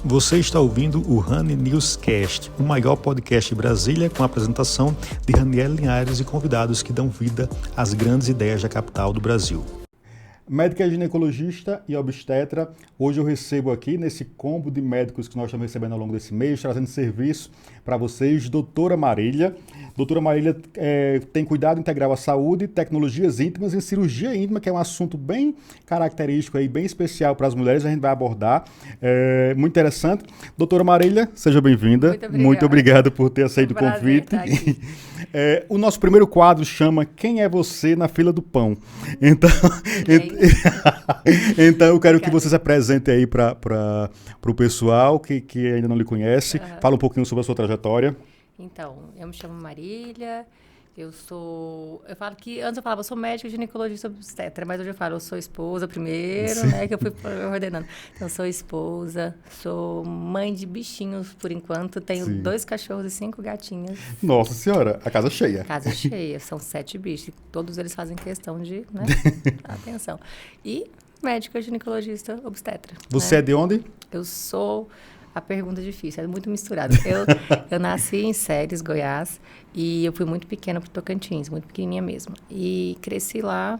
Você está ouvindo o Rani Newscast, o maior podcast de Brasília, com a apresentação de Raniel Linhares e convidados que dão vida às grandes ideias da capital do Brasil. Médica ginecologista e obstetra, hoje eu recebo aqui, nesse combo de médicos que nós estamos recebendo ao longo desse mês, trazendo serviço para vocês, doutora Marília. Doutora Marília tem cuidado integral à saúde, tecnologias íntimas e cirurgia íntima, que é um assunto bem característico, aí, bem especial para as mulheres, a gente vai abordar. Muito interessante. Doutora Marília, seja bem-vinda. Muito obrigado por ter aceito o convite. O nosso primeiro quadro chama Quem é Você na Fila do Pão? Então eu quero que você se apresente aí para o pessoal que ainda não lhe conhece. Fala um pouquinho sobre a sua trajetória. Então, eu me chamo Marília, eu falo que, antes eu falava, eu sou médica ginecologista obstetra, mas hoje eu falo, eu sou esposa primeiro, né, que eu fui ordenando. Então, sou esposa, sou mãe de bichinhos por enquanto, tenho 2 cachorros e 5 gatinhas. Nossa Senhora, a casa cheia. Casa cheia, são 7 bichos, todos eles fazem questão de, né, atenção. E médica ginecologista obstetra. Você é de onde? Eu sou... A pergunta é difícil, é muito misturado. Eu nasci em Séries, Goiás, e eu fui muito pequena para o Tocantins, muito pequenininha mesmo. E cresci lá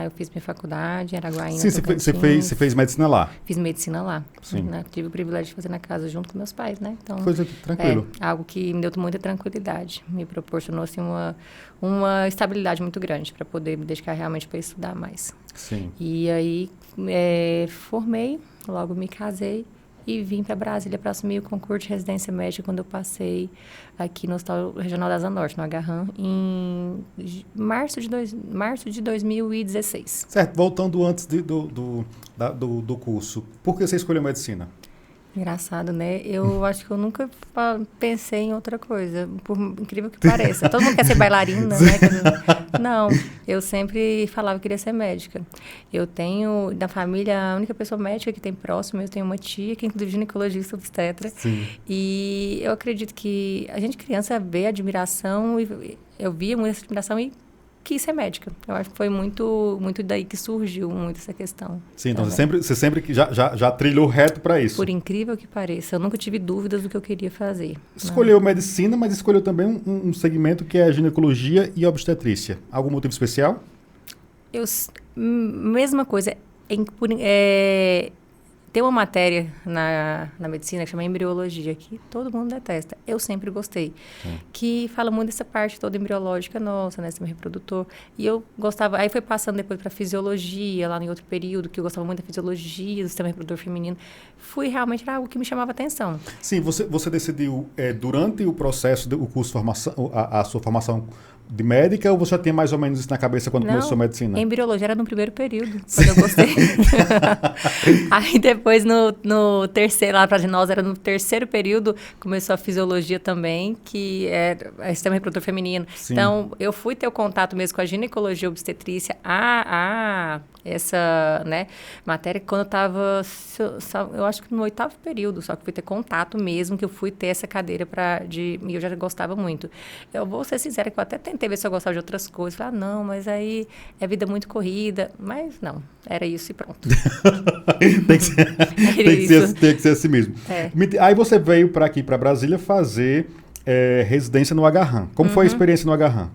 eu fiz minha faculdade em Araguaína. Sim, você fez medicina lá? Fiz medicina lá. Sim. Né? Tive o privilégio de fazer na casa junto com meus pais, né? Então, coisa tranquilo. Algo que me deu muita tranquilidade, me proporcionou assim, uma estabilidade muito grande para poder me dedicar realmente para estudar mais. Sim. E aí, formei, logo me casei. E vim para Brasília para assumir o concurso de residência médica quando eu passei aqui no Hospital Regional da Asa Norte, no Agarram, em março de 2016. Certo, voltando antes do curso, por que você escolheu medicina? Engraçado, né? Eu acho que eu nunca pensei em outra coisa, por incrível que pareça. Todo mundo quer ser bailarina, né? Não, eu sempre falava que queria ser médica. Eu tenho, da família, a única pessoa médica que tem próximo, eu tenho uma tia que é inclusive ginecologista obstetra. Sim. E eu acredito que a gente criança vê admiração, e eu via muita admiração e quis ser médica. Eu acho que foi muito daí que surgiu muito essa questão. Sim, então você sempre já trilhou reto para isso. Por incrível que pareça, eu nunca tive dúvidas do que eu queria fazer. Escolheu medicina, mas escolheu também um segmento que é a ginecologia e obstetrícia. Algum motivo especial? Mesma coisa. Tem uma matéria na medicina que chama embriologia, que todo mundo detesta. Eu sempre gostei. Que fala muito dessa parte toda embriológica nossa, né? Sistema reprodutor. E eu gostava... Aí foi passando depois para fisiologia, lá em outro período, que eu gostava muito da fisiologia, do sistema reprodutor feminino. Realmente era algo que me chamava atenção. Sim, você decidiu, durante o processo, o curso de formação, a sua formação de médica, ou você já tinha mais ou menos isso na cabeça quando começou a medicina? Embriologia era no primeiro período, quando eu gostei. Aí depois no terceiro, lá para nós era no terceiro período, começou a fisiologia também, que é sistema reprodutor feminino. Sim. Então, eu fui ter o contato mesmo com a ginecologia obstetrícia, essa, né, matéria, quando eu estava, eu acho que no 8º período, só que fui ter contato mesmo, que eu fui ter essa cadeira e eu já gostava muito. Eu vou ser sincera que eu até tentei ver se eu gostava de outras coisas, falei, não, mas aí é vida muito corrida, mas não, era isso e pronto. tem que ser assim mesmo. Aí você veio para aqui, para Brasília, fazer residência no Agarram. Como foi a experiência no Agarram?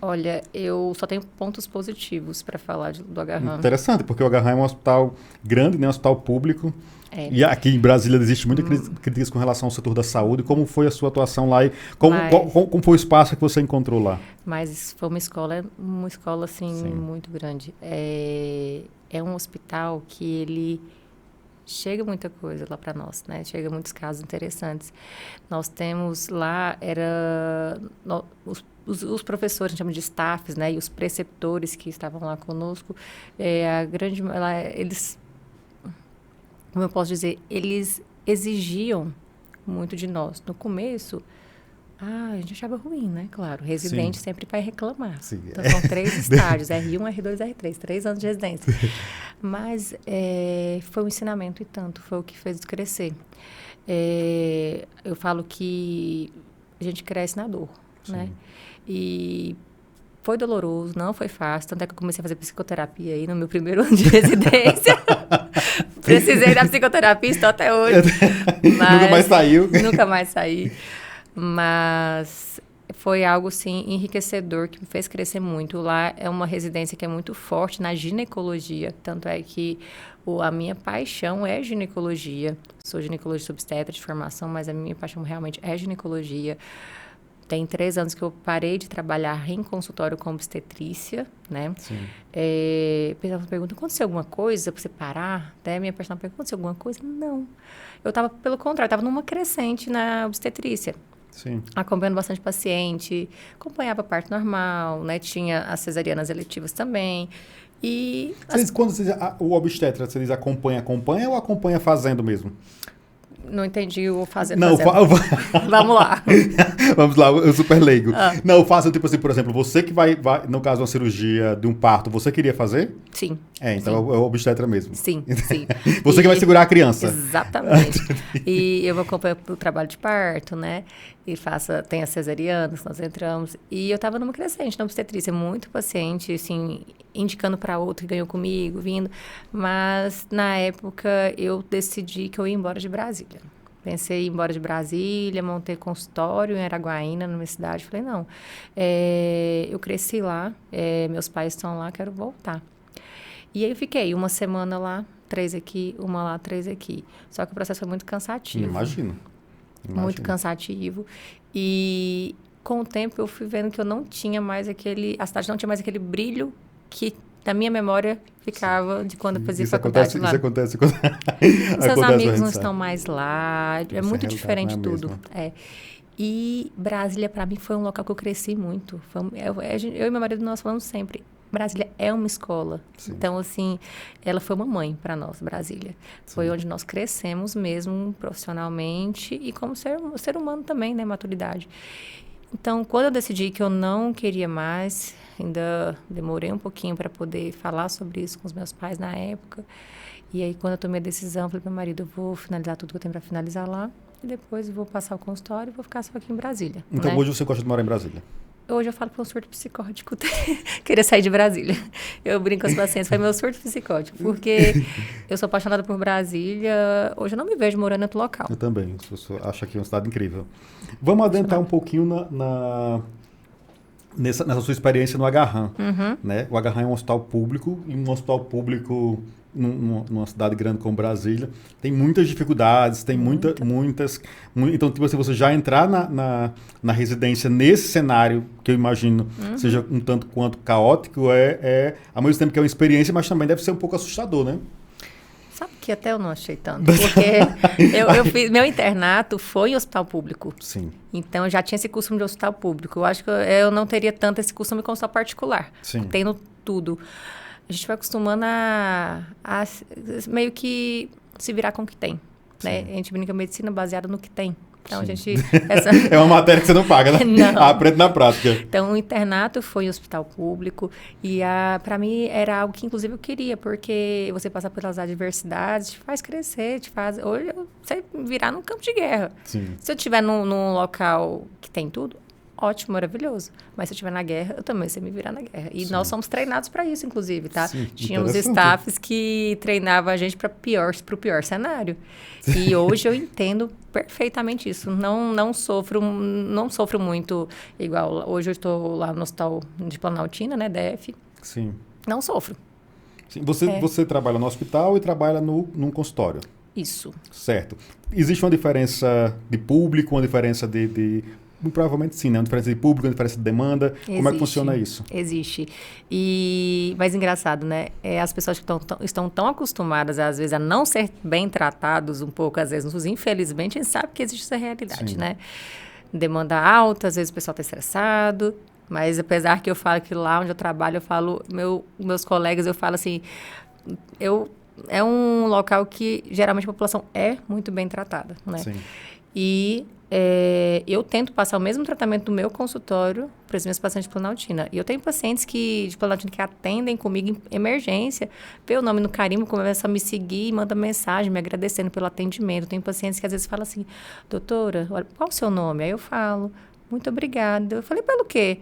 Olha, eu só tenho pontos positivos para falar do Agarram. Interessante, porque o Agarram é um hospital grande, né, um hospital público. E aqui em Brasília existe muita críticas com relação ao setor da saúde. Como foi a sua atuação lá e como foi o espaço que você encontrou lá? Mas foi uma escola assim, sim, muito grande. É um hospital que ele chega muita coisa lá para nós, né? Chega muitos casos interessantes. Nós temos lá, os professores, a gente chama de staffs, né? E os preceptores que estavam lá conosco, eles, como eu posso dizer, eles exigiam muito de nós. No começo, a gente achava ruim, né? Claro, residente Sim. sempre vai reclamar. Sim. Então, são 3 estágios, R1, R2, R3, 3 anos de residência. Mas foi um ensinamento e tanto, foi o que fez crescer. Eu falo que a gente cresce na dor, Sim. né? E foi doloroso, não foi fácil, tanto é que eu comecei a fazer psicoterapia aí no meu primeiro ano de residência. Precisei da psicoterapia, estou até hoje. Nunca mais saiu. Nunca mais saí. Mas foi algo, sim, enriquecedor, que me fez crescer muito. Lá é uma residência que é muito forte na ginecologia. Tanto é que a minha paixão é ginecologia. Sou ginecologista obstetra de formação, mas a minha paixão realmente é ginecologia. Tem 3 anos que eu parei de trabalhar em consultório com obstetrícia, né? Sim. Pessoas perguntam, aconteceu alguma coisa para você parar? Até minha personal pergunta, aconteceu alguma coisa? Não. Eu estava, pelo contrário, estava numa crescente na obstetrícia. Sim. Acompanhando bastante paciente, acompanhava a parte normal, né? Tinha as cesarianas eletivas também. E... Quando você diz, o obstetra, você diz acompanha ou acompanha fazendo mesmo? Não entendi o fazer. Não, Vamos lá. Vamos lá, eu super leigo. Não, faço tipo assim, por exemplo, você que vai, no caso de uma cirurgia de um parto, você queria fazer? Sim. Então sim. é o obstetra mesmo. Sim, sim. Você que vai segurar a criança. Exatamente. E eu acompanho o trabalho de parto, né? E tem as cesarianas, nós entramos. E eu estava numa crescente na obstetrícia, muito paciente, assim, indicando para outro que ganhou comigo, vindo. Mas, na época, eu decidi que eu ia embora de Brasília. Pensei em ir embora de Brasília, montei consultório em Araguaína, na minha cidade. Falei, não, eu cresci lá, meus pais estão lá, quero voltar. E aí eu fiquei 1 semana lá, 3 aqui, 1 lá, 3 aqui. Só que o processo foi muito cansativo. Imagino. Muito cansativo. E com o tempo eu fui vendo que eu não tinha mais a cidade não tinha mais aquele brilho que na minha memória ficava de quando eu fazia faculdade lá. Isso acontece quando... Seus amigos não estão mais lá, é muito diferente tudo. E Brasília, para mim, foi um local que eu cresci muito. Eu e meu marido, nós falamos sempre, Brasília é uma escola. Sim. Então, assim, ela foi uma mãe para nós, Brasília. Sim. Foi onde nós crescemos mesmo profissionalmente e como ser humano também, né? Maturidade. Então, quando eu decidi que eu não queria mais, ainda demorei um pouquinho para poder falar sobre isso com os meus pais na época. E aí, quando eu tomei a decisão, falei para meu marido, eu vou finalizar tudo que eu tenho para finalizar lá e depois eu vou passar o consultório e vou ficar só aqui em Brasília. Então, né? Hoje você gosta de morar em Brasília? Hoje eu falo que foi um surto psicótico. Queria sair de Brasília. Eu brinco com os pacientes, foi meu surto psicótico. Porque eu sou apaixonada por Brasília. Hoje eu não me vejo morando em outro local. Eu também. Acho aqui uma cidade incrível. Vamos adentrar um pouquinho nessa sua experiência no Agarram. Uhum. Né? O Agarram é um hospital público. E um hospital público numa cidade grande como Brasília tem muitas dificuldades, tem muitas. Então, tipo assim, você já entrar na residência nesse cenário, que eu imagino seja um tanto quanto caótico, ao mesmo tempo que é uma experiência, mas também deve ser um pouco assustador, né? Sabe que até eu não achei tanto, porque eu fiz, meu internato foi em hospital público. Sim. Então, eu já tinha esse costume de hospital público. Eu acho que eu não teria tanto esse costume com hospital particular. Sim. Tendo tudo. A gente vai acostumando a meio que se virar com o que tem, né? A gente brinca medicina baseada no que tem. Então, a gente... É uma matéria que você não paga, né? Não. Aprende na prática. Então, o internato foi em hospital público e para mim era algo que, inclusive, eu queria, porque você passar pelas adversidades te faz crescer, hoje você virar num campo de guerra. Sim. Se eu estiver num local que tem tudo, ótimo, maravilhoso. Mas se eu estiver na guerra, eu também sei me virar na guerra. E nós somos treinados para isso, inclusive, tá? Sim, tínhamos staffs que treinavam a gente para o pior cenário. Sim. E hoje eu entendo perfeitamente isso. Não sofro muito igual. Hoje eu estou lá no hospital de Planaltina, né, DF. Sim. Não sofro. Sim. Você trabalha no hospital e trabalha num consultório. Isso. Certo. Existe uma diferença de público, uma diferença provavelmente sim, né? Uma diferença de público, uma diferença de demanda. Existe. Como é que funciona isso? Existe. Mas engraçado, né? As pessoas que estão tão acostumadas, às vezes, a não ser bem tratados um pouco, às vezes, infelizmente, a gente sabe que existe essa realidade, sim, né? Demanda alta, às vezes o pessoal está estressado. Mas apesar que eu falo que lá onde eu trabalho, eu falo, meus colegas, eu falo assim, é um local que geralmente a população é muito bem tratada, né? Sim. E eu tento passar o mesmo tratamento do meu consultório para os meus pacientes de Planaltina. E eu tenho pacientes de Planaltina que atendem comigo em emergência, vê o nome no carimbo, começa a me seguir e manda mensagem me agradecendo pelo atendimento. Tem pacientes que às vezes falam assim, doutora, olha, qual o seu nome? Aí eu falo, muito obrigada. Eu falei, pelo quê?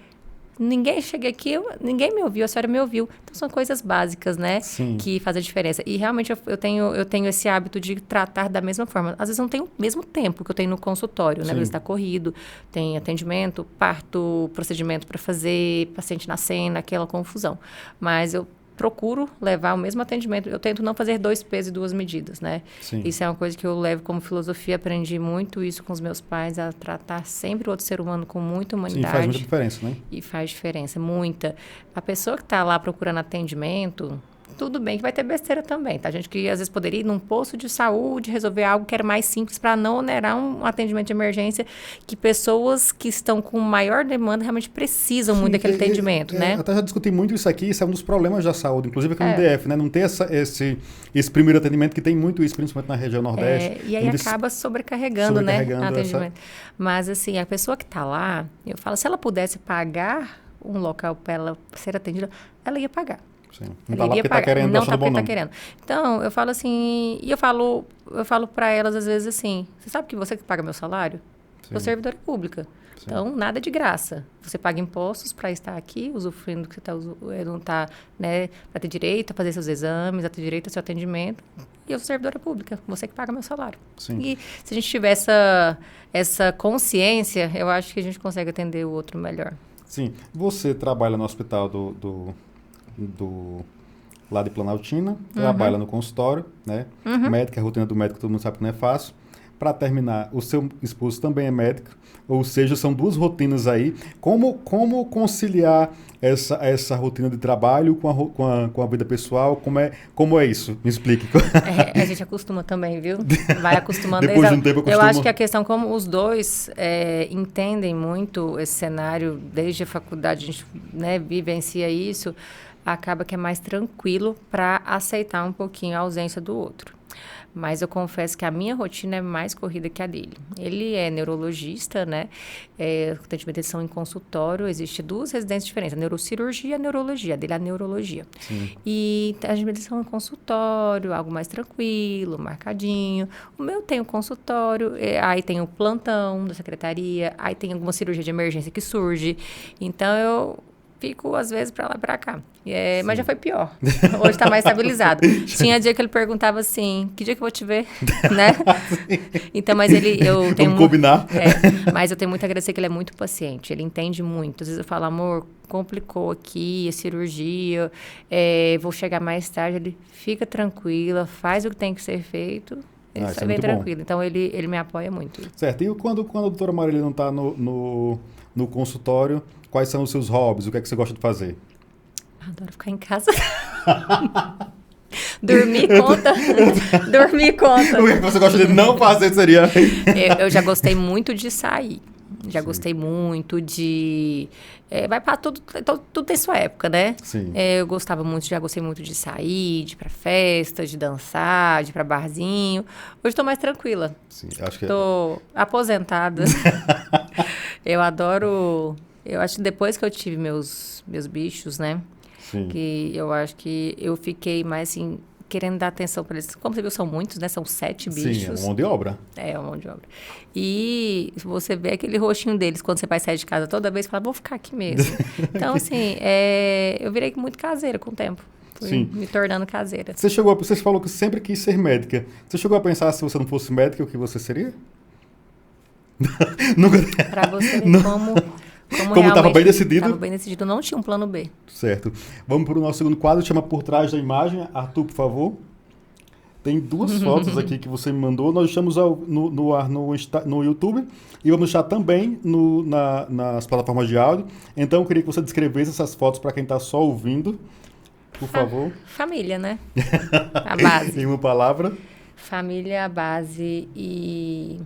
ninguém me ouviu, a senhora me ouviu. Então, são coisas básicas, né? Sim. Que fazem a diferença. E, realmente, eu tenho esse hábito de tratar da mesma forma. Às vezes, eu não tenho o mesmo tempo que eu tenho no consultório, né? Às vezes, está corrido, tem atendimento, parto, procedimento para fazer, paciente na cena, aquela confusão. Mas eu procuro levar o mesmo atendimento. Eu tento não fazer 2 pesos e 2 medidas, né? Sim. Isso é uma coisa que eu levo como filosofia. Aprendi muito isso com os meus pais, a tratar sempre o outro ser humano com muita humanidade. Sim, faz muita diferença, né? E faz diferença, muita. A pessoa que está lá procurando atendimento, tudo bem que vai ter besteira também, tá? Gente que às vezes poderia ir num posto de saúde, resolver algo que era mais simples para não onerar um atendimento de emergência, que pessoas que estão com maior demanda realmente precisam muito daquele atendimento, né? Até já discuti muito isso aqui, isso é um dos problemas da saúde, inclusive aqui no DF, né? Não ter esse primeiro atendimento, que tem muito isso, principalmente na região Nordeste. E aí acaba sobrecarregando, né? Atendimento. Mas assim, a pessoa que está lá, eu falo, se ela pudesse pagar um local para ela ser atendida, ela ia pagar. Sim. Não está lá porque está querendo, não está porque está querendo. Então, eu falo assim, e eu falo para elas às vezes assim, você sabe que você que paga meu salário? Eu sou servidora pública. Sim. Então, nada de graça. Você paga impostos para estar aqui, usufruindo do que você não está, né, para ter direito a fazer seus exames, a ter direito ao seu atendimento. E eu sou servidora pública, você que paga meu salário. Sim. E se a gente tiver essa consciência, eu acho que a gente consegue atender o outro melhor. Sim. Você trabalha no hospital lá de Planaltina, trabalha no consultório, né? Médica, a rotina do médico, todo mundo sabe que não é fácil. Para terminar, o seu esposo também é médico, ou seja, são 2 rotinas aí. Como conciliar essa rotina de trabalho com a vida pessoal? Como é isso? Me explique. A gente acostuma também, viu? Vai acostumando. Depois de um tempo acostuma. Eu acho que a questão, como os dois entendem muito esse cenário, desde a faculdade, a gente, né, vivencia isso, acaba que é mais tranquilo para aceitar um pouquinho a ausência do outro. Mas eu confesso que a minha rotina é mais corrida que a dele. Ele é neurologista, né? Os atendimentos são em consultório. Existem 2 residências diferentes, a neurocirurgia e a neurologia. A dele é a neurologia. Sim. E as atendimentos são em consultório, algo mais tranquilo, marcadinho. O meu tem o consultório, aí tem o plantão da secretaria, aí tem alguma cirurgia de emergência que surge. Então, eu fico, às vezes, para lá e para cá. Mas já foi pior. Hoje está mais estabilizado. Tinha dia que ele perguntava assim, que dia que eu vou te ver? Né? Então, mas eu tenho... Vamos combinar. Mas eu tenho muito a agradecer que ele é muito paciente. Ele entende muito. Às vezes eu falo, amor, complicou aqui a cirurgia, vou chegar mais tarde. Ele fica tranquila, faz o que tem que ser feito. Ele está bem tranquilo. Bom. Então, ele me apoia muito. Certo. E quando a doutora Marília não está no consultório, quais são os seus hobbies? O que é que você gosta de fazer? Adoro ficar em casa. Dormir conta. Dormir conta. O que você gosta de não fazer seria... Eu já gostei muito de sair. Já gostei muito de... vai para tudo tem sua época, né? Sim. Já gostei muito de sair, de ir pra festa, de dançar, de ir pra barzinho. Hoje estou mais tranquila. Sim, acho que... Estou aposentada. Eu adoro... Eu acho que depois que eu tive meus bichos, né? Sim. Que eu acho que eu fiquei mais assim, querendo dar atenção para eles. Como você viu, são muitos, né? São 7 bichos. Sim, é uma mão de obra. É uma mão de obra. E você vê aquele rostinho deles quando você vai sair de casa toda vez, fala, vou ficar aqui mesmo. Então, assim, eu virei muito caseira com o tempo. Fui me tornando caseira. Você falou que sempre quis ser médica. Você chegou a pensar, se você não fosse médica, o que você seria? Nunca... Para você ver como estava bem decidido. Estava bem decidido, não tinha um plano B. Certo. Vamos para o nosso segundo quadro, chama Por Trás da Imagem. Arthur, por favor. Tem 2 fotos aqui que você me mandou. Nós estamos no ar no YouTube e vamos deixar também nas plataformas de áudio. Então, eu queria que você descrevesse essas fotos para quem está só ouvindo. Por favor. Família, né? A base. Em uma palavra. Família, a base e...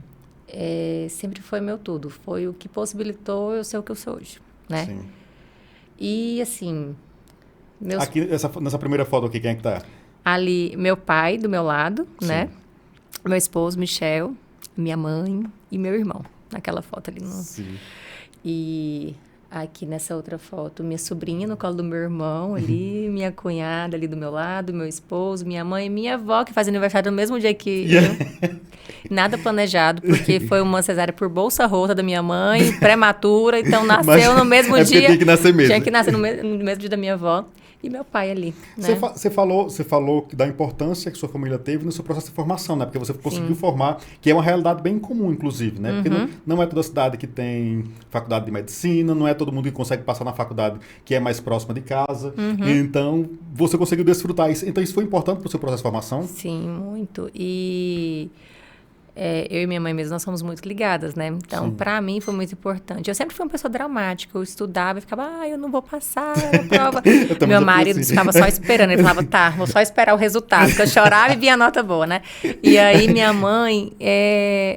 sempre foi meu tudo. Foi o que possibilitou eu ser o que eu sou hoje, né? Sim. E, assim... Aqui, nessa primeira foto aqui, quem é que tá? Ali, meu pai do meu lado, Sim. né? Meu esposo, Michel, minha mãe e meu irmão. Naquela foto ali. Sim. E Aqui nessa outra foto, minha sobrinha no colo do meu irmão ali, minha cunhada ali do meu lado, meu esposo, minha mãe e minha avó, que faz aniversário no mesmo dia que eu. Nada planejado, porque foi uma cesárea por bolsa rota da minha mãe, prematura, então nasceu no mesmo dia. Tinha que nascer mesmo. Tinha que nascer no mesmo dia da minha avó. E meu pai ali, né? Você falou da importância que sua família teve no seu processo de formação, né? Porque você conseguiu formar, que é uma realidade bem comum, inclusive, né? Porque não é toda cidade que tem faculdade de medicina, não é todo mundo que consegue passar na faculdade que é mais próxima de casa. Então, você conseguiu desfrutar isso. Então, isso foi importante para o seu processo de formação? Sim, muito. E... eu e minha mãe mesmo, nós somos muito ligadas, né? Então, para mim, foi muito importante. Eu sempre fui uma pessoa dramática. Eu estudava e ficava, eu não vou passar na prova. Meu marido ficava só esperando. Ele falava, tá, vou só esperar o resultado. Porque eu chorava e via a nota boa, né? E aí, minha mãe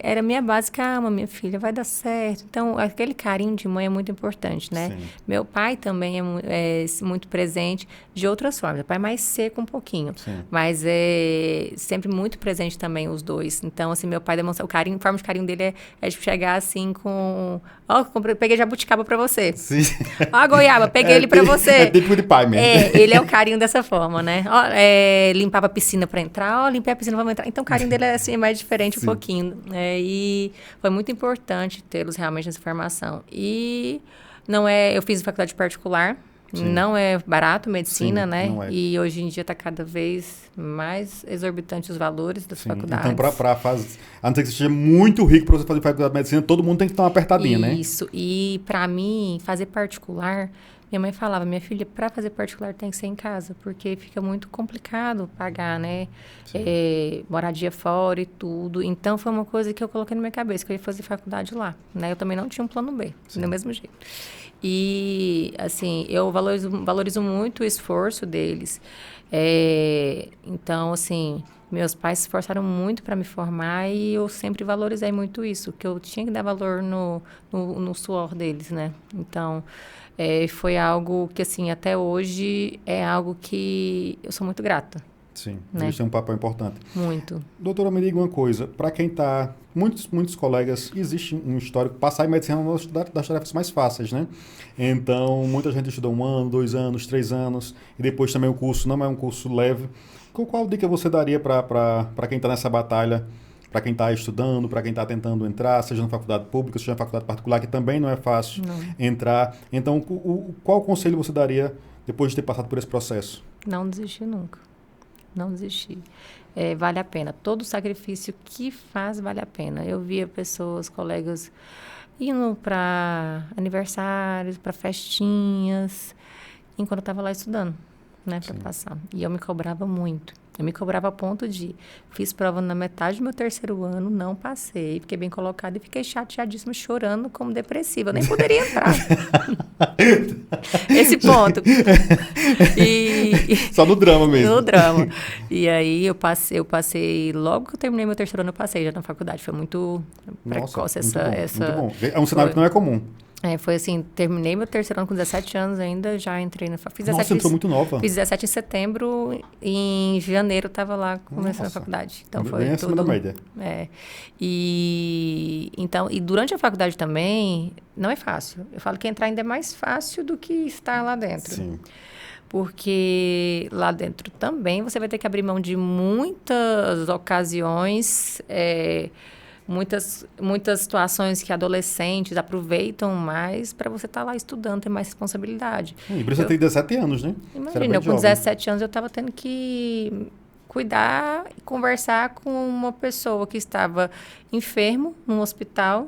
era minha base. Calma, minha filha, vai dar certo. Então, aquele carinho de mãe é muito importante, né? Sim. Meu pai também é muito presente de outras formas. Meu pai é mais seco um pouquinho. Sim. Mas é sempre muito presente também os dois. Então, assim, meu pai demonstra o carinho, a forma de carinho dele é de chegar assim com... peguei jabuticaba pra você. Sim. Goiaba, peguei ele pra você. É tipo de pai mesmo. Ele é o carinho dessa forma, né? Limpava a piscina pra entrar, limpei a piscina, vamos entrar. Então, o carinho dele é assim, mais diferente um pouquinho. E foi muito importante tê-los realmente nessa formação. E eu fiz faculdade particular. Sim. Não é barato medicina, sim, né? Não é. E hoje em dia está cada vez mais exorbitante os valores das faculdades. Então, a não ser que você seja muito rico para você fazer faculdade de medicina, todo mundo tem que estar uma apertadinha, né? Isso. E para mim, fazer particular, minha mãe falava, minha filha, para fazer particular tem que ser em casa, porque fica muito complicado pagar, né? Moradia fora e tudo. Então, foi uma coisa que eu coloquei na minha cabeça, que eu ia fazer faculdade lá, né? Eu também não tinha um plano B, do mesmo jeito. E, assim, eu valorizo muito o esforço deles. Então, assim, meus pais se esforçaram muito para me formar e eu sempre valorizei muito isso, que eu tinha que dar valor no suor deles, né? Então, foi algo que, assim, até hoje é algo que eu sou muito grata. Sim, né? Isso é um papel importante. Muito. Doutora, me diga uma coisa, para quem está... Muitos colegas, existe um histórico, passar em medicina é uma das tarefas mais fáceis, né? Então, muita gente estuda 1 ano, 2 anos, 3 anos, e depois também o curso não é um curso leve. Qual dica você daria para quem está nessa batalha, para quem está estudando, para quem está tentando entrar, seja na faculdade pública, seja na faculdade particular, que também não é fácil entrar. Então, qual conselho você daria depois de ter passado por esse processo? Não desistir nunca. Não desistir. Vale a pena. Todo sacrifício que faz vale a pena. Eu via colegas, indo para aniversários, para festinhas, enquanto eu estava lá estudando, né, para passar. E eu me cobrava muito. Eu me cobrava a ponto de... Fiz prova na metade do meu 3º ano, não passei. Fiquei bem colocada e fiquei chateadíssima, chorando como depressiva. Eu nem poderia entrar. Esse ponto. Só no drama mesmo. No drama. E aí, eu passei... Logo que eu terminei meu 3º ano, eu passei já na faculdade. Foi muito precoce essa... Muito bom. É um cenário que não é comum. Foi assim, terminei meu 3º ano com 17 anos ainda, já entrei na faculdade. Nossa, você foi muito nova. Fiz 17 em setembro, e em janeiro eu estava lá começando a faculdade. Então foi bem acima da média. E durante a faculdade também, não é fácil. Eu falo que entrar ainda é mais fácil do que estar lá dentro. Sim. Porque lá dentro também você vai ter que abrir mão de muitas ocasiões, muitas situações que adolescentes aproveitam mais para você estar lá estudando, ter mais responsabilidade. E você tem 17 anos, né? Imagina, com 17 anos eu estava tendo que cuidar e conversar com uma pessoa que estava enfermo num hospital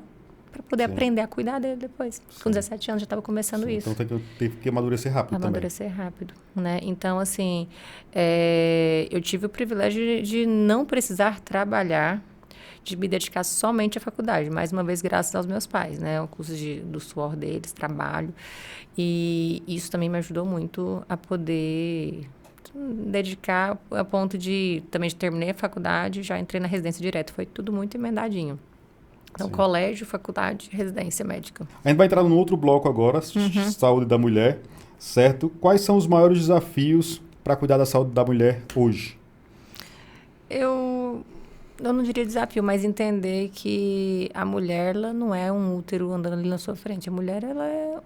para poder aprender a cuidar dele depois. Sim. Com 17 anos já estava começando isso. Então teve que amadurecer rápido também. Amadurecer rápido, né? Então, assim, eu tive o privilégio de não precisar trabalhar, de me dedicar somente à faculdade, mais uma vez graças aos meus pais, né? O curso do suor deles, trabalho, e isso também me ajudou muito a poder dedicar a ponto de, também terminei a faculdade, já entrei na residência direto, foi tudo muito emendadinho. Então, sim. Colégio, faculdade, residência médica. A gente vai entrar no outro bloco agora, saúde da mulher, certo? Quais são os maiores desafios para cuidar da saúde da mulher hoje? Eu não diria desafio, mas entender que a mulher, ela não é um útero andando ali na sua frente. A mulher, ela é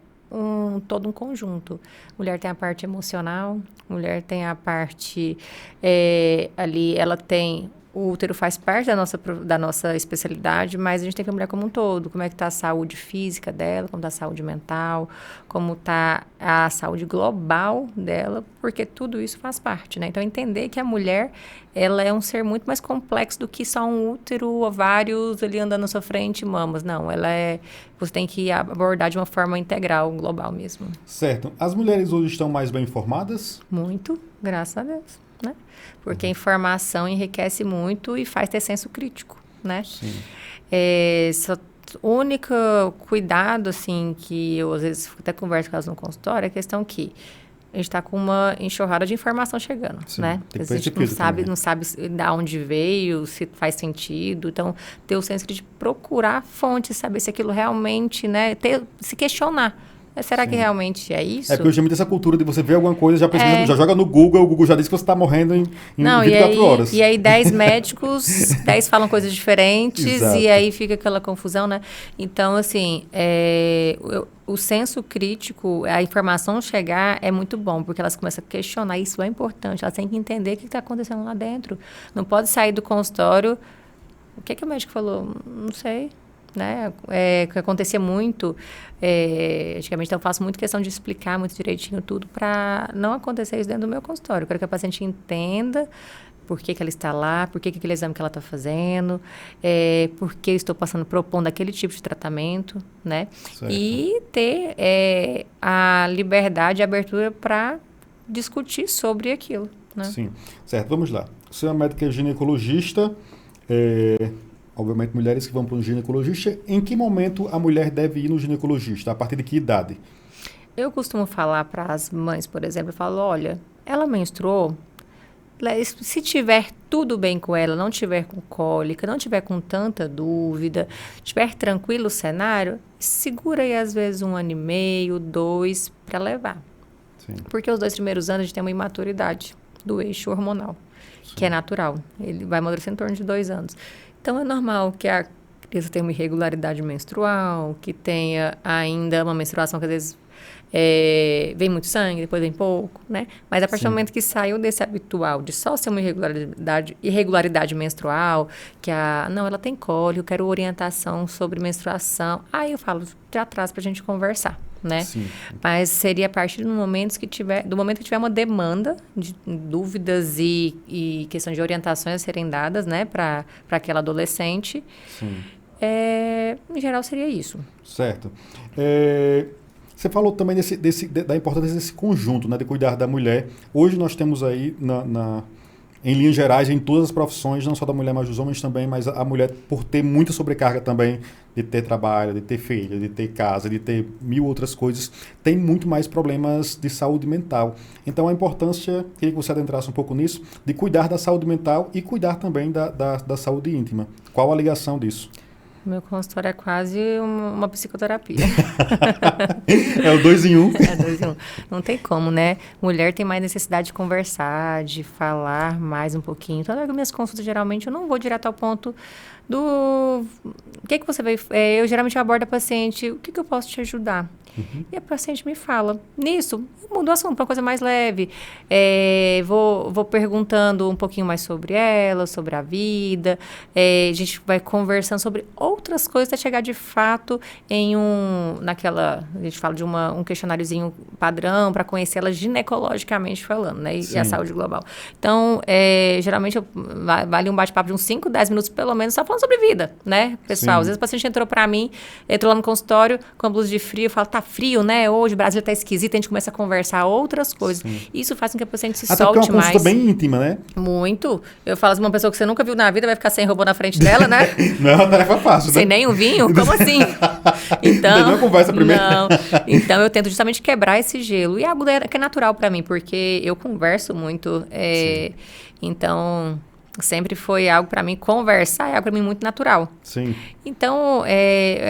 todo um conjunto. Mulher tem a parte emocional, mulher tem a parte ali, ela tem... O útero faz parte da nossa especialidade, mas a gente tem que ver a mulher como um todo. Como é que está a saúde física dela, como está a saúde mental, como está a saúde global dela, porque tudo isso faz parte, né? Então, entender que a mulher, ela é um ser muito mais complexo do que só um útero, ovários ali andando na sua frente, mamas. Não, você tem que abordar de uma forma integral, global mesmo. Certo. As mulheres hoje estão mais bem informadas? Muito, graças a Deus. Né? Porque a informação enriquece muito e faz ter senso crítico, né? Sim. O único cuidado, assim, que eu às vezes até converso com elas no consultório, é a questão que a gente está com uma enxurrada de informação chegando, Sim, né? Tem que a gente não sabe de onde veio, se faz sentido. Então, ter o senso de procurar fontes, saber se aquilo realmente, né? Se questionar. Será que realmente é isso? É porque hoje tem muita essa cultura de você ver alguma coisa, já pesquisa, já joga no Google, o Google já diz que você está morrendo em 24 horas. E aí 10 médicos, 10 falam coisas diferentes, Exato. E aí fica aquela confusão, né? Então, assim, o senso crítico, a informação chegar é muito bom, porque elas começam a questionar, isso é importante, elas têm que entender o que está acontecendo lá dentro. Não pode sair do consultório, o que o médico falou? Não sei. Né? Que acontecia muito antigamente, então eu faço muito questão de explicar muito direitinho tudo para não acontecer isso dentro do meu consultório. Eu quero que a paciente entenda por que ela está lá, por que aquele exame que ela está fazendo, por que eu estou propondo aquele tipo de tratamento, né? Certo. E ter a liberdade e a abertura para discutir sobre aquilo, né? Sim, certo, vamos lá. Você é uma médica ginecologista, obviamente, mulheres que vão para um ginecologista. Em que momento a mulher deve ir no ginecologista? A partir de que idade? Eu costumo falar para as mães, por exemplo, eu falo, olha, ela menstruou, se tiver tudo bem com ela, não tiver com cólica, não tiver com tanta dúvida, tiver tranquilo o cenário, segura aí às vezes 1 ano e meio, 2, para levar. Sim. Porque os 2 primeiros anos a gente tem uma imaturidade do eixo hormonal, sim, que é natural. Ele vai amadurecer em torno de 2 anos. Então, é normal que a criança tenha uma irregularidade menstrual, que tenha ainda uma menstruação que às vezes vem muito sangue, depois vem pouco, né? Mas a partir do momento que saiu desse habitual de só ser uma irregularidade menstrual, que não, ela tem cólica, eu quero orientação sobre menstruação, aí eu falo, já traz pra gente conversar, né? Sim. Mas seria a partir do momento que tiver uma demanda de dúvidas e questão de orientações a serem dadas, né, para aquela adolescente. Sim. Em geral seria isso. Certo. Você falou também da importância desse conjunto, né, de cuidar da mulher. Hoje nós temos aí, em linhas gerais, em todas as profissões, não só da mulher, mas dos homens também, mas a mulher, por ter muita sobrecarga também, de ter trabalho, de ter filha, de ter casa, de ter 1000 outras coisas, tem muito mais problemas de saúde mental. Então, a importância, queria que você adentrasse um pouco nisso, de cuidar da saúde mental e cuidar também da saúde íntima. Qual a ligação disso? Meu consultório é quase uma psicoterapia. É o 2 em 1. É 2 em 1. Não tem como, né? Mulher tem mais necessidade de conversar, de falar mais um pouquinho. Então, nas minhas consultas, geralmente, eu não vou direto ao ponto do... O que você veio... eu geralmente abordo a paciente, o que eu posso te ajudar? Uhum. E a paciente me fala. Nisso, eu mudo o assunto para uma coisa mais leve. Vou perguntando um pouquinho mais sobre ela, sobre a vida. A gente vai conversando sobre outras coisas até chegar de fato em a gente fala de um questionáriozinho padrão para conhecer ela ginecologicamente falando, né? E a saúde global. Então, geralmente vale um bate-papo de uns 5, 10 minutos pelo menos, só falando sobre vida, né, pessoal? Sim. Às vezes o paciente entrou lá no consultório com a blusa de frio, fala, tá frio, né? Hoje o Brasil tá esquisito, a gente começa a conversar outras coisas. Sim. Isso faz com que a paciente se solte mais. Até porque é uma consulta bem íntima, né? Muito. Eu falo assim, uma pessoa que você nunca viu na vida vai ficar sem roupa na frente dela, né? Não é uma tarefa fácil, né? Sem nem um vinho? Como assim? Então, não conversa primeiro. Não. Então, eu tento justamente quebrar esse gelo. E algo que é natural para mim, porque eu converso muito. Então... Sempre foi algo para mim, conversar é algo para mim muito natural. Sim. Então,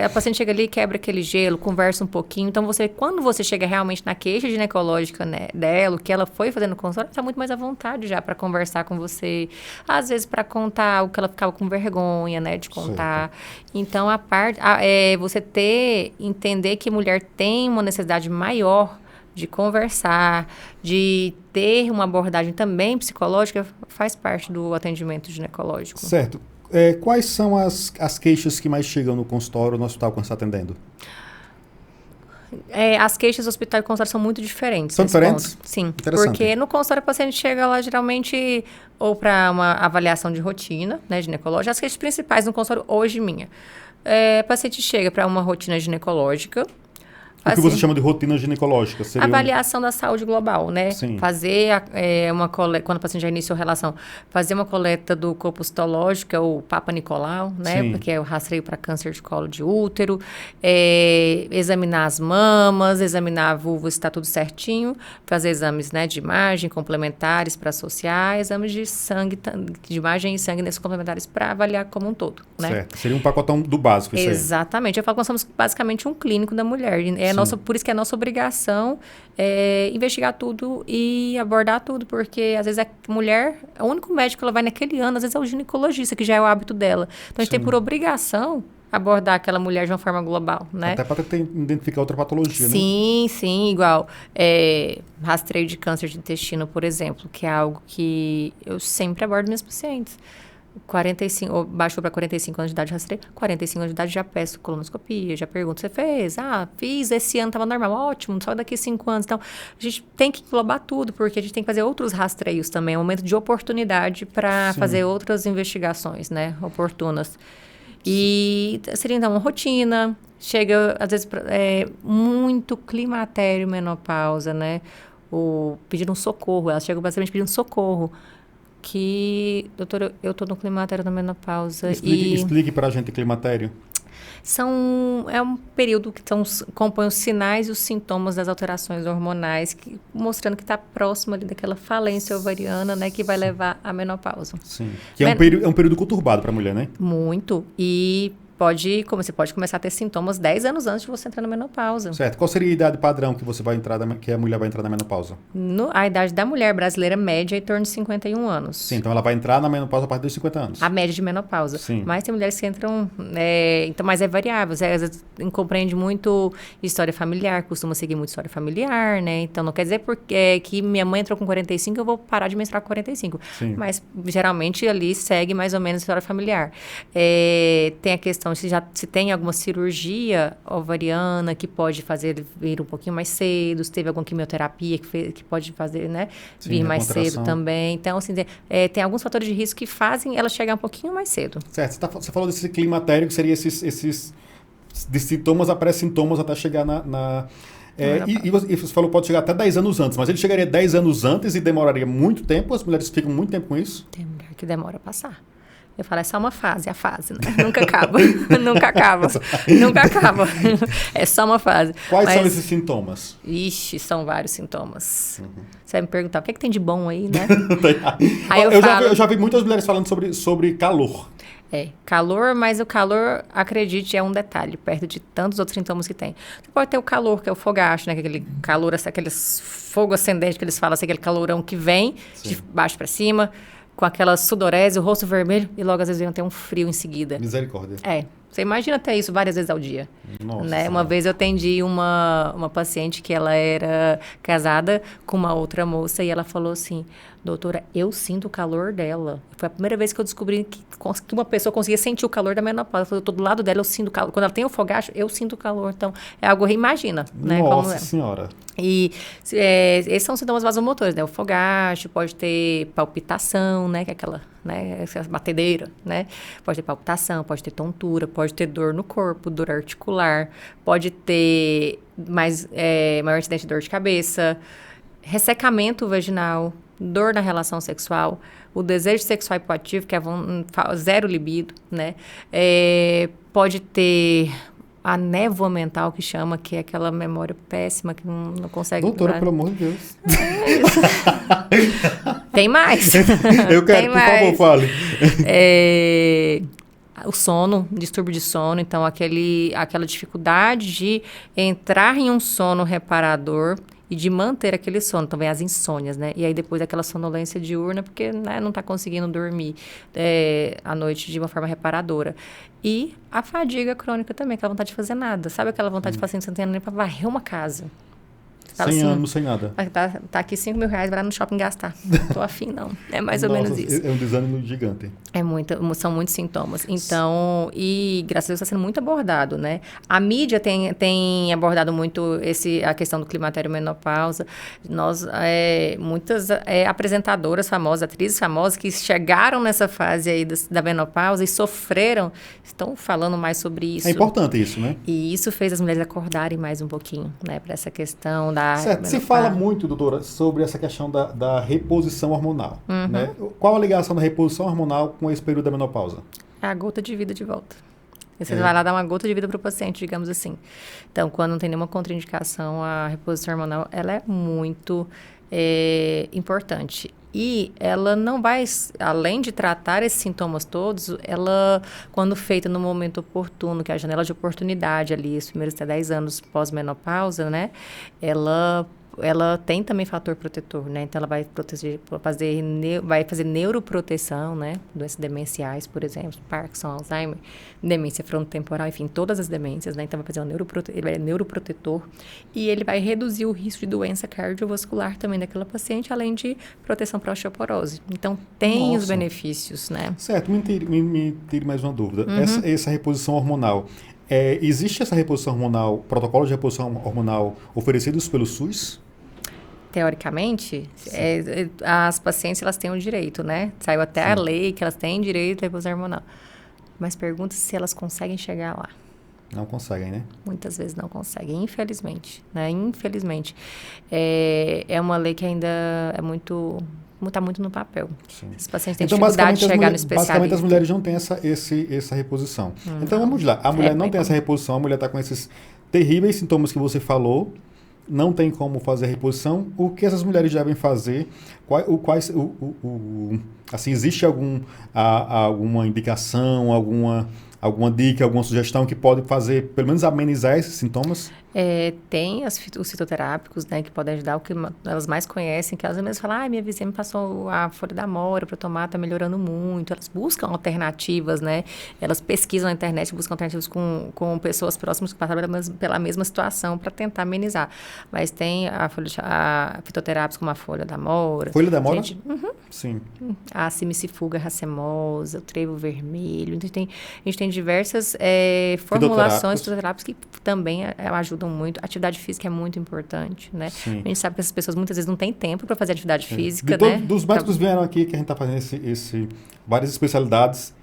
a paciente chega ali, quebra aquele gelo, conversa um pouquinho. Então, quando você chega realmente na queixa ginecológica, né, dela, o que ela foi fazendo no consultório, está muito mais à vontade já para conversar com você. Às vezes, para contar o que ela ficava com vergonha, né, de contar. Certo. Então, você entender que mulher tem uma necessidade maior de conversar, de ter uma abordagem também psicológica, faz parte do atendimento ginecológico. Certo. Quais são as queixas que mais chegam no consultório, no hospital, quando você está atendendo? As queixas do hospital e consultório são muito diferentes. São diferentes? Ponto. Sim, porque no consultório o paciente chega lá geralmente ou para uma avaliação de rotina, né, ginecológica. As queixas principais no consultório hoje minha. O paciente chega para uma rotina ginecológica. O que você chama de rotina ginecológica? Seria avaliação da saúde global, né? Sim. Fazer uma coleta, quando o paciente já iniciou relação, fazer uma coleta do corpo citológico, que é o Papa Nicolau, né? Sim. Porque é o rastreio para câncer de colo de útero, examinar as mamas, examinar a vulva se está tudo certinho, fazer exames, né, de imagem complementares para associar, exames de sangue, de imagem e sangue nesses complementares para avaliar como um todo, né? Certo. Seria um pacotão do básico, isso aí. Exatamente. Eu falo que nós somos basicamente um clínico da mulher. Por isso que é nossa obrigação investigar tudo e abordar tudo, porque às vezes a mulher, o único médico que ela vai naquele ano, às vezes é o ginecologista, que já é o hábito dela. Então, a gente tem por obrigação abordar aquela mulher de uma forma global, né? Até para identificar outra patologia, sim, né? Sim, igual rastreio de câncer de intestino, por exemplo, que é algo que eu sempre abordo meus pacientes. 45, baixou para 45 anos de idade, rastreio. 45 anos de idade, já peço colonoscopia, já pergunto, você fez? Fiz, esse ano estava normal, ótimo, só daqui 5 anos. Então, a gente tem que englobar tudo, porque a gente tem que fazer outros rastreios também, é um momento de oportunidade para fazer outras investigações, né, oportunas. E seria, então, uma rotina, chega, às vezes, muito climatério, menopausa, né, pedindo um socorro, elas chegam basicamente pedindo socorro. Doutora, eu estou no climatério da menopausa. Explique para a gente climatério. É um período que compõe os sinais e os sintomas das alterações hormonais, mostrando que está próximo ali daquela falência ovariana, né, que vai levar à menopausa. Sim. Que é um período conturbado para a mulher, né? Muito. E você pode começar a ter sintomas 10 anos antes de você entrar na menopausa. Certo. Qual seria a idade padrão que que a mulher vai entrar na menopausa? A idade da mulher brasileira média é em torno de 51 anos. Sim, então ela vai entrar na menopausa a partir dos 50 anos. A média de menopausa. Sim. Mas tem mulheres que entram... então, mas é variável. Às vezes compreende muito história familiar, costuma seguir muito história familiar, né? Então, não quer dizer que minha mãe entrou com 45, eu vou parar de menstruar com 45. Sim. Mas, geralmente, ali segue mais ou menos a história familiar. Tem a questão se tem alguma cirurgia ovariana que pode fazer vir um pouquinho mais cedo, se teve alguma quimioterapia que pode fazer, né, vir mais cedo também. Então, assim, tem alguns fatores de risco que fazem ela chegar um pouquinho mais cedo. Certo. Você falou desse climatério, que seria esses de sintomas a pré-sintomas até chegar e você falou que pode chegar até 10 anos antes, mas ele chegaria 10 anos antes e demoraria muito tempo? As mulheres ficam muito tempo com isso? Tem mulher que demora a passar. Eu falo, é só uma fase, a fase, né? Nunca acaba. Nunca acaba. Nunca acaba. É só uma fase. Quais são esses sintomas? Ixi, são vários sintomas. Você vai me perguntar, o que tem de bom aí, né? Eu já vi muitas mulheres falando sobre calor. Calor, mas o calor, acredite, é um detalhe, perto de tantos outros sintomas que tem. Você pode ter o calor, que é o fogacho, né? Aquele calor, aquele fogo ascendente que eles falam, assim, aquele calorão que vem de baixo para cima, com aquela sudorese, o rosto vermelho, e logo às vezes vem até um frio em seguida. Misericórdia. Você imagina até isso várias vezes ao dia. Nossa. Né? Uma vez eu atendi uma paciente que ela era casada com uma outra moça e ela falou assim, doutora, eu sinto o calor dela. Foi a primeira vez que eu descobri que uma pessoa conseguia sentir o calor da menopausa. Ela falou, eu tô do lado dela, eu sinto o calor. Quando ela tem o fogacho, eu sinto o calor. Então, é algo, imagina. Né, Nossa Senhora. E esses são sintomas vasomotores, né? O fogacho, pode ter palpitação, né? Que é aquela, né? Essa batedeira, né? Pode ter palpitação, pode ter tontura, pode ter dor no corpo, dor articular, pode ter maior incidência de dor de cabeça, ressecamento vaginal, dor na relação sexual, o desejo sexual hipoativo, que é zero libido, né? Pode ter a névoa mental, que chama, que é aquela memória péssima, que não consegue... Doutora, pelo amor de Deus. Tem mais. Eu quero, por favor, fale. O sono, distúrbio de sono, então aquela dificuldade de entrar em um sono reparador e de manter aquele sono. Então, vem as insônias, né? E aí, depois, aquela sonolência diurna, porque, né, não está conseguindo dormir à noite de uma forma reparadora. E a fadiga crônica também, aquela vontade de fazer nada. Sabe aquela vontade de fazer assim, você não tem nem para varrer uma casa? Fala 100 anos sem nada. Tá aqui R$5.000, vai lá no shopping gastar. Tô afim, não. É mais ou menos isso. É um desânimo gigante. São muitos sintomas. Então, e graças a Deus está sendo muito abordado, né? A mídia tem abordado muito a questão do climatério e menopausa. Muitas apresentadoras famosas, atrizes famosas que chegaram nessa fase aí da menopausa e sofreram, estão falando mais sobre isso. É importante isso, né? E isso fez as mulheres acordarem mais um pouquinho, né? Para essa questão da certo. Se fala muito, doutora, sobre essa questão da reposição hormonal. Uhum. Né? Qual a ligação da reposição hormonal com esse período da menopausa? É a gota de vida de volta. Você vai lá dar uma gota de vida para o paciente, digamos assim. Então, quando não tem nenhuma contraindicação, a reposição hormonal ela é muito importante. E ela não vai, além de tratar esses sintomas todos, ela, quando feita no momento oportuno, que é a janela de oportunidade ali, os primeiros até 10 anos pós-menopausa, né? Ela tem também fator protetor, né? Então, ela vai vai fazer neuroproteção, né? Doenças demenciais, por exemplo, Parkinson, Alzheimer, demência frontotemporal, enfim, todas as demências, né? Então, vai fazer ele é neuroprotetor e ele vai reduzir o risco de doença cardiovascular também daquela paciente, além de proteção para osteoporose. Então, tem os benefícios, né? Certo, me tire mais uma dúvida. Essa reposição hormonal, existe essa reposição hormonal, protocolo de reposição hormonal oferecidos pelo SUS? Teoricamente, as pacientes elas têm o direito, né? Saiu até a lei que elas têm direito à reposição hormonal. Mas pergunta se elas conseguem chegar lá. Não conseguem, né? Muitas vezes não conseguem, infelizmente. Né? Infelizmente. É uma lei que ainda está muito no papel. Sim. Os pacientes têm dificuldade de chegar no especialista. Basicamente, as mulheres não têm essa reposição. Então, vamos lá. A mulher não tem essa reposição, a mulher está com esses terríveis sintomas que você falou, não tem como fazer a reposição. O que essas mulheres devem fazer? Assim, existe alguma indicação, alguma dica, alguma sugestão que pode fazer, pelo menos amenizar esses sintomas? Tem os fitoterápicos, né, que podem ajudar, o que elas mais conhecem, que elas mesmas falam, minha vizinha me passou a folha da amora para tomar, tá melhorando muito. Elas buscam alternativas, né? Elas pesquisam na internet, buscam alternativas com pessoas próximas que passaram pela mesma situação para tentar amenizar. Mas tem a fitoterápicos como a folha da amora. Folha da amora? Sim. A simicifuga racemosa, o trevo vermelho. Então, a gente tem diversas formulações fitoterápicas que também ajudam muito. A atividade física é muito importante, né? Sim. A gente sabe que essas pessoas muitas vezes não têm tempo para fazer atividade física, né? Dos médicos vieram aqui, que a gente está fazendo várias especialidades,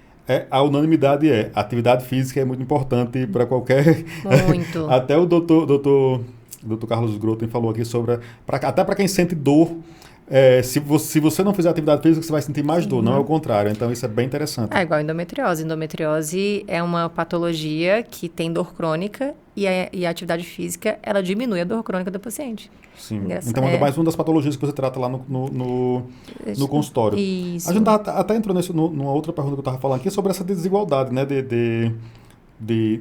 a unanimidade a atividade física é muito importante para qualquer... Muito. Até o doutor Carlos Groten falou aqui sobre... até para quem sente dor, se você não fizer atividade física, você vai sentir mais dor, não é o contrário. Então, isso é bem interessante. É igual a endometriose. Endometriose é uma patologia que tem dor crônica e a atividade física, ela diminui a dor crônica do paciente. Sim. Então, é mais uma das patologias que você trata lá no consultório. Isso. A gente até entrou numa outra pergunta que eu estava falando aqui sobre essa desigualdade, né?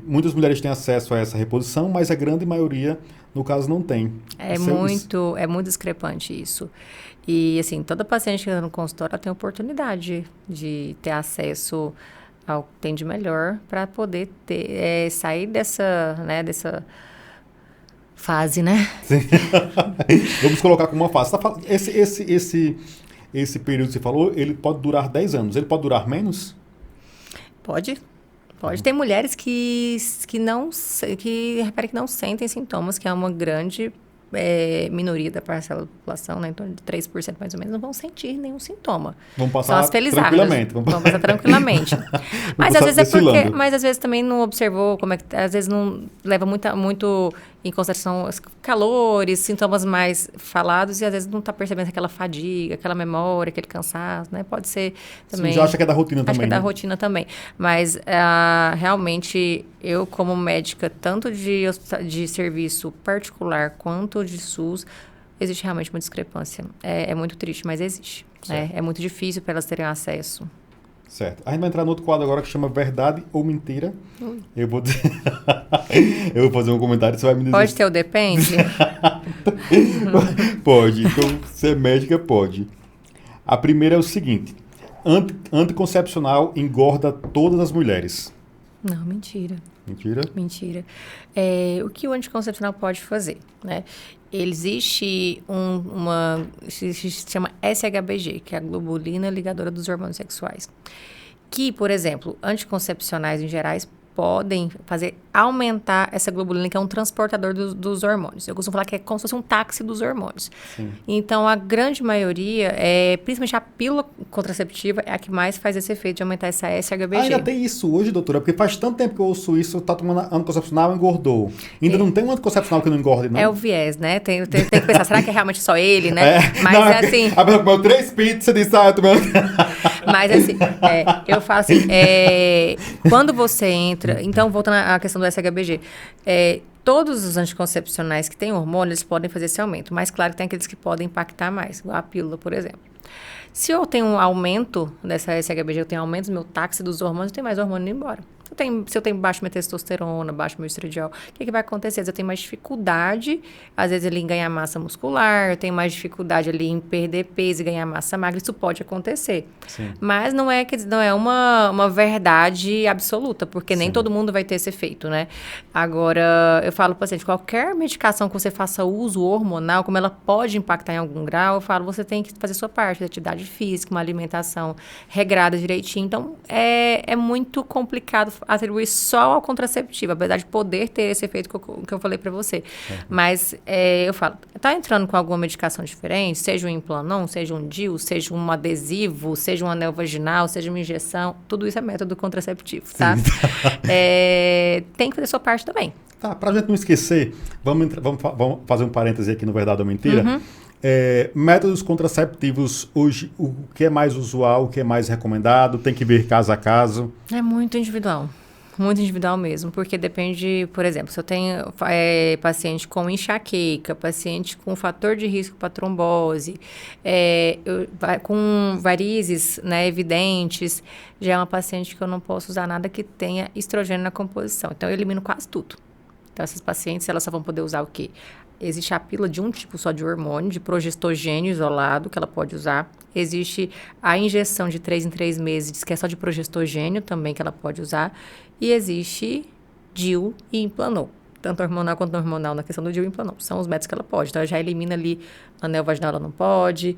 Muitas mulheres têm acesso a essa reposição, mas a grande maioria, no caso, não tem. É muito discrepante isso. E, assim, toda paciente que está no consultório, ela tem oportunidade de ter acesso ao que tem de melhor para poder sair dessa fase, né? Sim. Vamos colocar como uma fase. Esse período que você falou, ele pode durar 10 anos. Ele pode durar menos? Pode. Tem mulheres que não sentem sintomas, que é uma grande minoria da parcela da população, né? Em torno de 3% mais ou menos, não vão sentir nenhum sintoma. Vão passar tranquilamente. Vão passar tranquilamente. Mas às vezes mas às vezes também não observou como é que... Às vezes não leva muito em consideração os calores, sintomas mais falados, e às vezes não está percebendo aquela fadiga, aquela memória, aquele cansaço, né? Pode ser também... Sim, já acha que é da rotina também. Acho que é da rotina também. Mas realmente, eu como médica, tanto de serviço particular quanto de SUS, existe realmente uma discrepância. É muito triste, mas existe. Né? É muito difícil para elas terem acesso. Certo. A gente vai entrar no outro quadro agora que chama Verdade ou Mentira. Eu vou dizer... eu vou fazer um comentário, você vai me dizer... Pode ter o depende? Pode. Então, ser médica, pode. A primeira é o seguinte. Anticoncepcional engorda todas as mulheres. Não, mentira. Mentira? Mentira. O que o anticoncepcional pode fazer, né? Existe se chama SHBG, que é a globulina ligadora dos hormônios sexuais. Que, por exemplo, anticoncepcionais em gerais podem fazer aumentar essa globulina, que é um transportador dos hormônios. Eu costumo falar que é como se fosse um táxi dos hormônios. Sim. Então, a grande maioria, principalmente a pílula contraceptiva, é a que mais faz esse efeito de aumentar essa SHBG. Ainda tem isso hoje, doutora? Porque faz tanto tempo que eu ouço isso, tá tomando anticoncepcional, engordou. Ainda não tem um anticoncepcional que não engorde, não? É o viés, né? Tem que pensar, será que é realmente só ele, né? Mas não, assim... A pessoa comeu 3 pizzas e disse, eu tomei... Mas assim, eu falo assim, quando você entra... Então, voltando à questão do SHBG, todos os anticoncepcionais que têm hormônio, eles podem fazer esse aumento. Mas claro que tem aqueles que podem impactar mais, igual a pílula, por exemplo. Se eu tenho um aumento dessa SHBG, eu tenho aumento do meu táxi dos hormônios, eu tenho mais hormônio indo embora. Se eu tenho baixo minha testosterona, baixo meu estradiol, o que vai acontecer? Eu tenho mais dificuldade, às vezes, ali, em ganhar massa muscular, eu tenho mais dificuldade ali em perder peso e ganhar massa magra, isso pode acontecer. Sim. Mas não é uma verdade absoluta, porque nem todo mundo vai ter esse efeito, né? Agora, eu falo para o paciente, qualquer medicação que você faça uso hormonal, como ela pode impactar em algum grau, eu falo, você tem que fazer sua parte, atividade física, uma alimentação regrada direitinho. Então, é muito complicado atribuir só ao contraceptivo, apesar de poder ter esse efeito que eu falei para você. Mas eu falo, tá entrando com alguma medicação diferente, seja um Implanon, seja um DIU, seja um adesivo, seja um anel vaginal, seja uma injeção, tudo isso é método contraceptivo, tá? Tem que fazer sua parte também. Tá, pra gente não esquecer, vamos fazer um parêntese aqui no Verdade ou Mentira. Métodos contraceptivos hoje, o que é mais usual, o que é mais recomendado, tem que ver caso a caso? É muito individual mesmo, porque depende, por exemplo, se eu tenho paciente com enxaqueca, paciente com fator de risco para trombose, com varizes, né, evidentes, já é uma paciente que eu não posso usar nada que tenha estrogênio na composição. Então, eu elimino quase tudo. Então, essas pacientes, elas só vão poder usar o quê? Existe a pílula de um tipo só de hormônio, de progestogênio isolado, que ela pode usar. Existe a injeção de 3 em 3 meses, que é só de progestogênio também, que ela pode usar. E existe DIU e Implanon. Tanto hormonal quanto não hormonal, na questão do DIU e Implanon. São os métodos que ela pode. Então, ela já elimina ali, anel vaginal ela não pode,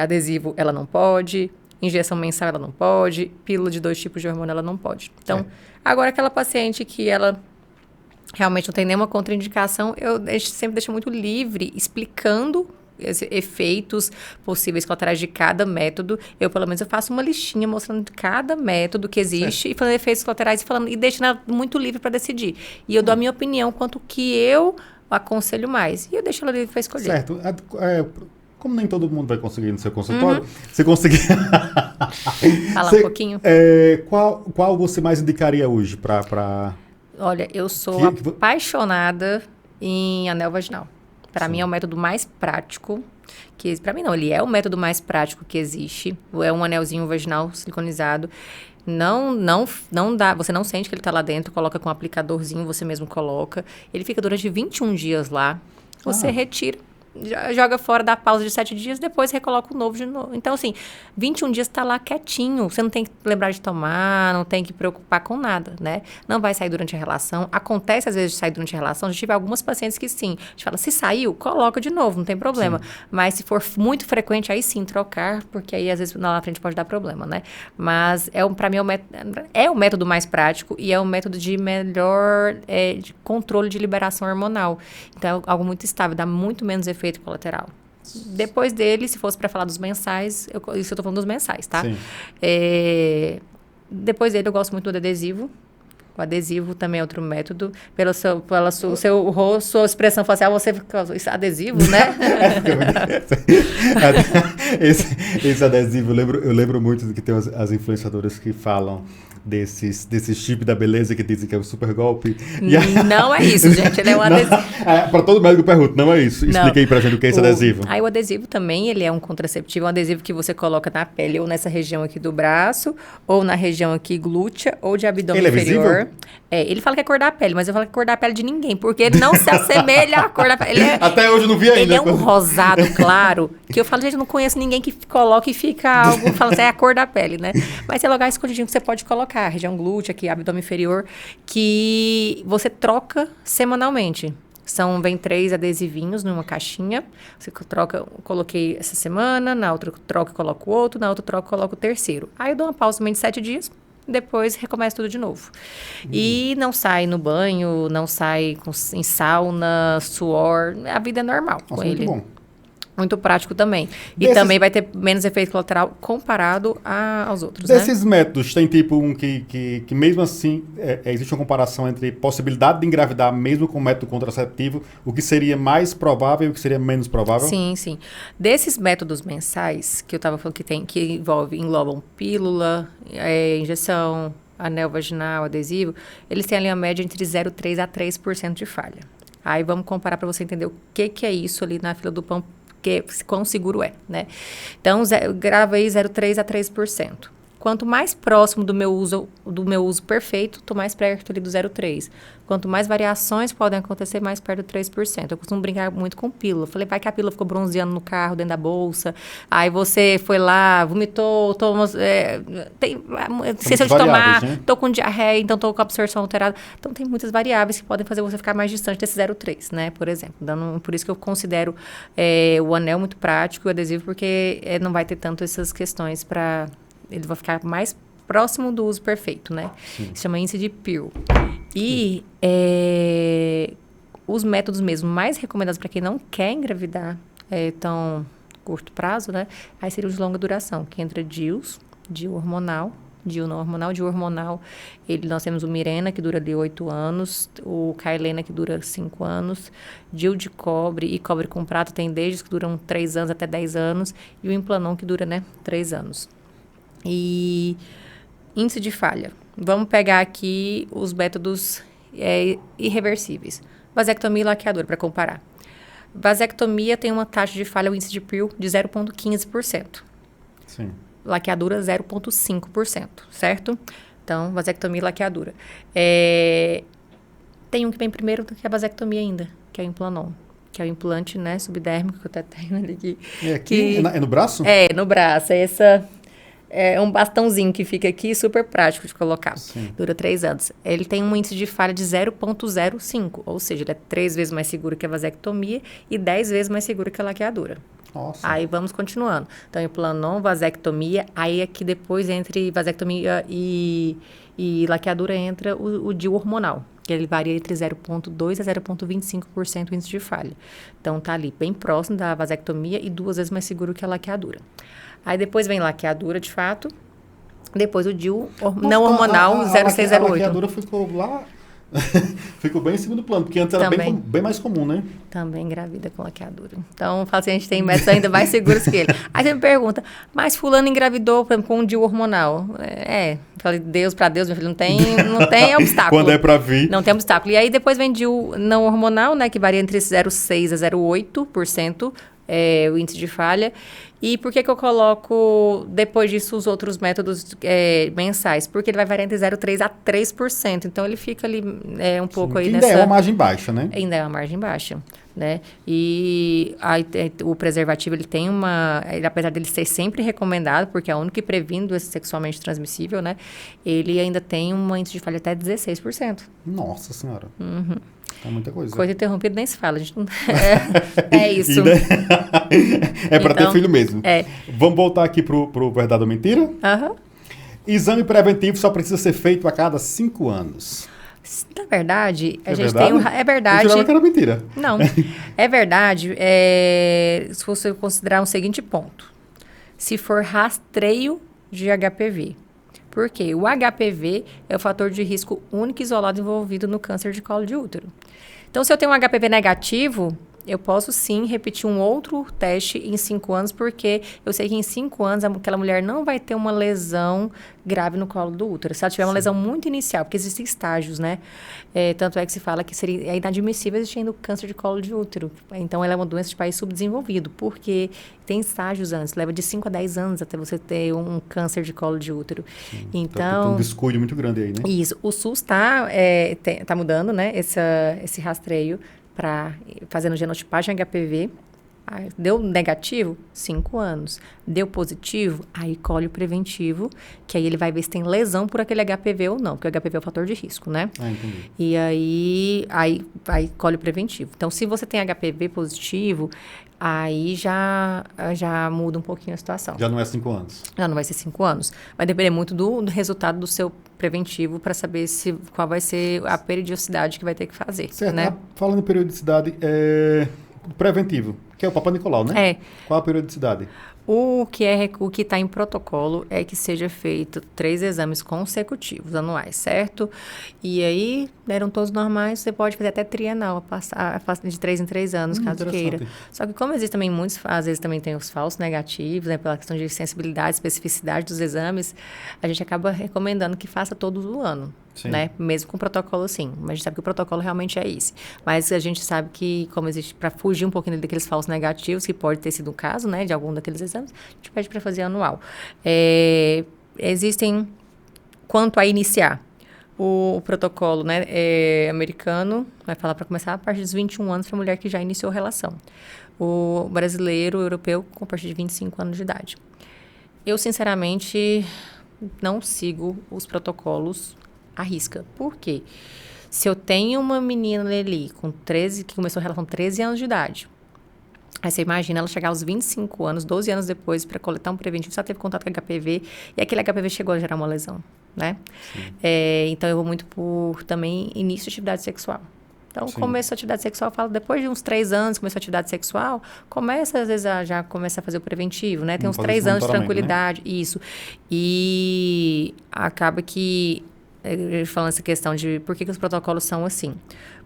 adesivo ela não pode, injeção mensal ela não pode, pílula de 2 tipos de hormônio ela não pode. Então, agora aquela paciente que ela... realmente não tem nenhuma contraindicação, eu sempre deixo muito livre, explicando efeitos possíveis colaterais de cada método. Eu, pelo menos, eu faço uma listinha mostrando cada método que existe e falando efeitos colaterais e deixando ela muito livre para decidir. E eu dou a minha opinião quanto que eu aconselho mais. E eu deixo ela livre para escolher. Certo. Como nem todo mundo vai conseguir ir no seu consultório, você conseguir... Fala um pouquinho. Qual você mais indicaria hoje para... Olha, eu sou apaixonada em anel vaginal. Para mim é o método mais prático. Para mim não, ele é o método mais prático que existe. É um anelzinho vaginal siliconizado. Não dá, você não sente que ele está lá dentro, coloca com um aplicadorzinho, você mesmo coloca. Ele fica durante 21 dias lá. Você retira, joga fora, dá pausa de 7 dias, depois recoloca o novo de novo. Então, assim, 21 dias está lá quietinho. Você não tem que lembrar de tomar, não tem que preocupar com nada, né? Não vai sair durante a relação. Acontece, às vezes, de sair durante a relação. A gente tive algumas pacientes que sim. A gente fala, se saiu, coloca de novo, não tem problema. Sim. Mas se for muito frequente, aí sim, trocar, porque aí, às vezes, lá na frente pode dar problema, né? Mas, para mim, é o método mais prático e é o método de melhor de controle de liberação hormonal. Então, é algo muito estável, dá muito menos efeito colateral. Depois dele, se fosse para falar dos mensais, isso eu tô falando dos mensais, tá? Sim. Depois dele, eu gosto muito do adesivo. O adesivo também é outro método. Pelo seu rosto, sua expressão facial, você fica... Adesivo, né? Esse adesivo, eu lembro muito que tem as influenciadoras que falam desses chip da beleza que dizem que é o super golpe? Não é isso, gente. Ele é um adesivo. Para todo médico pergunto, não é isso. Explica aí pra gente o que é esse adesivo. Aí o adesivo também, ele é um contraceptivo, um adesivo que você coloca na pele ou nessa região aqui do braço, ou na região aqui glútea, ou de abdômen inferior. Visível? Ele fala que é a cor da pele, mas eu falo que é a cor da pele de ninguém, porque ele não se assemelha à cor da pele. Até hoje eu não vi ainda. Ele é um rosado claro, que eu falo, gente, eu não conheço ninguém que coloca e fica algo, fala assim, é a cor da pele, né? Mas é lugar escondidinho que você pode colocar, região glútea aqui, abdômen inferior, que você troca semanalmente. Vem 3 adesivinhos numa caixinha. Você troca, eu coloquei essa semana, na outra troca eu coloco o outro, na outra troca eu coloco o terceiro. Aí eu dou uma pausa também de 7 dias, depois recomeça tudo de novo. E não sai no banho, não sai em sauna, suor, a vida é normal com ele. Muito bom. Muito prático também. E também vai ter menos efeito colateral comparado aos outros, Desses métodos, tem tipo um que mesmo assim, existe uma comparação entre possibilidade de engravidar mesmo com método contraceptivo, o que seria mais provável e o que seria menos provável? Sim, sim. Desses métodos mensais, que eu estava falando que englobam pílula, injeção, anel vaginal, adesivo, eles têm ali a média entre 0,3% a 3% de falha. Aí vamos comparar para você entender o que é isso ali na fila do pão, quão seguro é, né? Então, grava aí 0,3% a 3%. Quanto mais próximo do meu uso perfeito, estou mais perto ali do 0,3%. Quanto mais variações podem acontecer, mais perto do 3%. Eu costumo brincar muito com pílula. Falei, vai que a pílula ficou bronzeando no carro, dentro da bolsa. Aí você foi lá, vomitou, esqueceu de tomar, né? Tô com diarreia, então tô com a absorção alterada. Então, tem muitas variáveis que podem fazer você ficar mais distante desse 0,3%, né? Por exemplo. Por isso que eu considero o anel muito prático, o adesivo, porque não vai ter tanto essas questões para... Ele vai ficar mais próximo do uso perfeito, né? Sim. Se chama índice de Pearl. E os métodos mesmo mais recomendados para quem não quer engravidar tão curto prazo, né? Aí seria o de longa duração, que entra DIU hormonal, DIU não hormonal. DIU hormonal, nós temos o Mirena, que dura de 8 anos, o Cailena, que dura 5 anos, DIU de cobre e cobre com prata tem desde que duram 3 anos até 10 anos, e o Implanon, que dura, 3 anos. E índice de falha. Vamos pegar aqui os métodos irreversíveis. Vasectomia e laqueadura, para comparar. Vasectomia tem uma taxa de falha, o índice de Pearl, de 0,15%. Sim. Laqueadura, 0,5%, certo? Então, vasectomia e laqueadura. Tem um que vem primeiro do que a vasectomia ainda, que é o Implanon. Que é o implante, subdérmico, que eu até tenho ali aqui. É no braço? É, no braço. É um bastãozinho que fica aqui, super prático de colocar. Sim. Dura 3 anos. Ele tem um índice de falha de 0,05, ou seja, ele é 3 vezes mais seguro que a vasectomia e 10 vezes mais seguro que a laqueadura. Nossa. Aí vamos continuando. Então, Implanon, vasectomia, aí aqui depois entre vasectomia e laqueadura entra o DIU hormonal, que ele varia entre 0,2% a 0,25% o índice de falha. Então, tá ali bem próximo da vasectomia e 2 vezes mais seguro que a laqueadura. Aí depois vem laqueadura, de fato. Depois o DIU não hormonal, 0,608. A laqueadura ficou lá... ficou bem em segundo plano, porque antes era bem mais comum, né? Também engravida com laqueadura. Então, a gente tem métodos ainda mais seguros que ele. Aí você me pergunta, mas fulano engravidou, por exemplo, com um DIU hormonal? Falei, Deus pra Deus, meu filho, não tem obstáculo. Quando é pra vir. Não tem obstáculo. E aí depois vem DIU não hormonal, né, que varia entre 0,6% a 0,8%. O índice de falha. E por que eu coloco, depois disso, os outros métodos mensais? Porque ele vai variar entre 0,3% a 3%. Então, ele fica ali um pouco aí nessa... Ainda é uma margem baixa, né? Ainda é uma margem baixa, né? E o preservativo, ele tem apesar dele ser sempre recomendado, porque é o único que previne doença sexualmente transmissível, né? Ele ainda tem um índice de falha até 16%. Nossa Senhora. Uhum. É muita coisa. Coisa interrompida nem se fala. A gente não... é isso. Para ter filho mesmo. Vamos voltar aqui pro verdade ou mentira? Uhum. Exame preventivo só precisa ser feito a cada 5 anos. Na verdade, a gente verdade? tem É verdade. Eu jurava que era mentira. Não. É verdade, se você considerar um seguinte ponto. Se for rastreio de HPV. Por quê? O HPV é o fator de risco único e isolado envolvido no câncer de colo de útero. Então, se eu tenho um HPV negativo, Eu posso sim repetir um outro teste em 5 anos, porque eu sei que em 5 anos aquela mulher não vai ter uma lesão grave no colo do útero. Se ela tiver uma lesão muito inicial, porque existem estágios, né? Tanto é que se fala que seria inadmissível existindo câncer de colo de útero. Então, ela é uma doença de país subdesenvolvido, porque tem estágios antes. Leva de 5 a 10 anos até você ter um câncer de colo de útero. Então, tem um descuido muito grande aí, né? Isso. O SUS tá mudando, né? Esse rastreio para fazendo genotipagem HPV. Deu negativo? 5 anos. Deu positivo? Aí colhe o preventivo, que aí ele vai ver se tem lesão por aquele HPV ou não, porque o HPV é o fator de risco, né? Entendi. E aí colhe o preventivo. Então, se você tem HPV positivo, aí já muda um pouquinho a situação. Já não é 5 anos. Já não vai ser 5 anos. Vai depender muito do resultado do seu preventivo para saber qual vai ser a periodicidade que vai ter que fazer. Certo. Né? Falando em periodicidade, preventivo, que é o Papa Nicolau, né? Qual a periodicidade? O que está em protocolo é que seja feito 3 exames consecutivos anuais, certo? E aí, deram todos normais, você pode fazer até trienal, de 3 em 3 anos, caso queira. Só que como existem também às vezes também tem os falsos negativos, né, pela questão de sensibilidade, especificidade dos exames, a gente acaba recomendando que faça todos o ano. Né? Mesmo com o protocolo, sim. Mas a gente sabe que o protocolo realmente é esse. Mas a gente sabe que, como existe, para fugir um pouquinho daqueles falsos negativos, que pode ter sido o caso, né, de algum daqueles exames, a gente pede para fazer anual. Existem, quanto a iniciar, o protocolo, né, americano vai falar para começar a partir dos 21 anos para a mulher que já iniciou relação. O brasileiro, o europeu, com a partir de 25 anos de idade. Eu, sinceramente, não sigo os protocolos à risca. Por quê? Se eu tenho uma menina ali que começou a relação com 13 anos de idade, aí você imagina ela chegar aos 25 anos, 12 anos depois, para coletar um preventivo, só teve contato com HPV, e aquele HPV chegou a gerar uma lesão, né? Então, eu vou muito por também início de atividade sexual. Então, começou a atividade sexual, eu falo, depois de uns 3 anos, começou a atividade sexual, às vezes, já começa a fazer o preventivo, né? Tem uns 3 anos de tranquilidade, né? Isso. E acaba que falando essa questão de por que os protocolos são assim.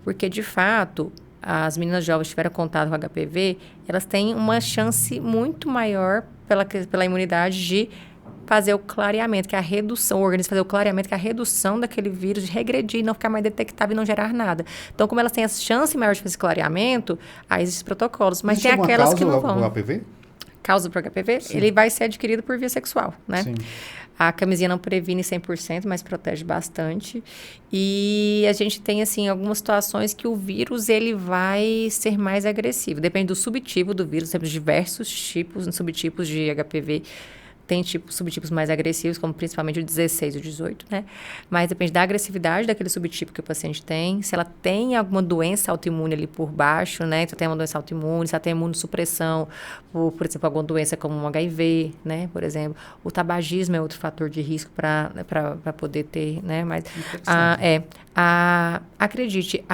Porque, de fato, as meninas jovens que tiveram contato com HPV, elas têm uma chance muito maior pela imunidade de fazer o clareamento, que é a redução, o organismo fazer o clareamento, que é a redução daquele vírus, de regredir, não ficar mais detectável e não gerar nada. Então, como elas têm a chance maior de fazer esse clareamento, aí existem protocolos. Mas tem aquelas que não vão. HPV? Causa para HPV? Sim. Ele vai ser adquirido por via sexual, né? Sim. A camisinha não previne 100%, mas protege bastante. E a gente tem, assim, algumas situações que o vírus, ele vai ser mais agressivo. Depende do subtipo do vírus, temos diversos subtipos de HPV. Tem subtipos mais agressivos, como principalmente o 16 e o 18, né? Mas depende da agressividade daquele subtipo que o paciente tem. Se ela tem alguma doença autoimune ali por baixo, né? Se ela tem uma doença autoimune, se ela tem imunossupressão, por exemplo, alguma doença como um HIV, né? Por exemplo. O tabagismo é outro fator de risco para poder ter, né? Mas, acredite,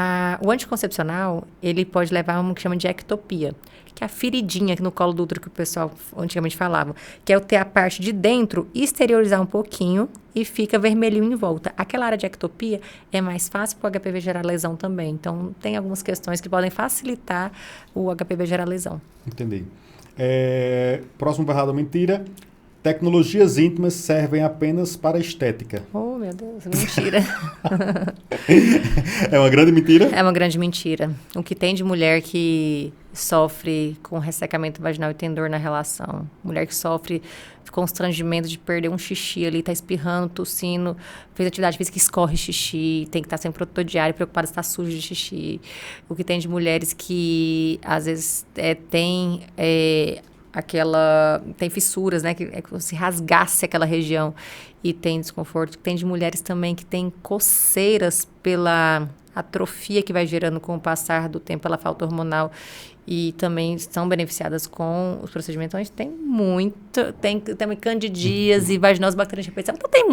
o anticoncepcional, ele pode levar a uma que chama de ectopia, que é a feridinha no colo do útero que o pessoal antigamente falava, que é ter a parte de dentro exteriorizar um pouquinho e fica vermelhinho em volta. Aquela área de ectopia é mais fácil para o HPV gerar lesão também. Então, tem algumas questões que podem facilitar o HPV gerar lesão. Entendi. Próximo barrado, mentira. Tecnologias íntimas servem apenas para estética. Oh, meu Deus, mentira. É uma grande mentira? É uma grande mentira. O que tem de mulher que sofre com ressecamento vaginal e tem dor na relação. Mulher que sofre constrangimento de perder um xixi ali, tá espirrando, tossindo, fez atividade física, escorre xixi, tem que estar sempre protetor diário, preocupada se está sujo de xixi. O que tem de mulheres que, às vezes, tem fissuras, né, que se rasgasse aquela região e tem desconforto. Tem de mulheres também que tem coceiras pela atrofia que vai gerando com o passar do tempo, pela falta hormonal, e também são beneficiadas com os procedimentos. Então, a gente tem também candidíase, vaginose, bacterias de repetição. Então, tem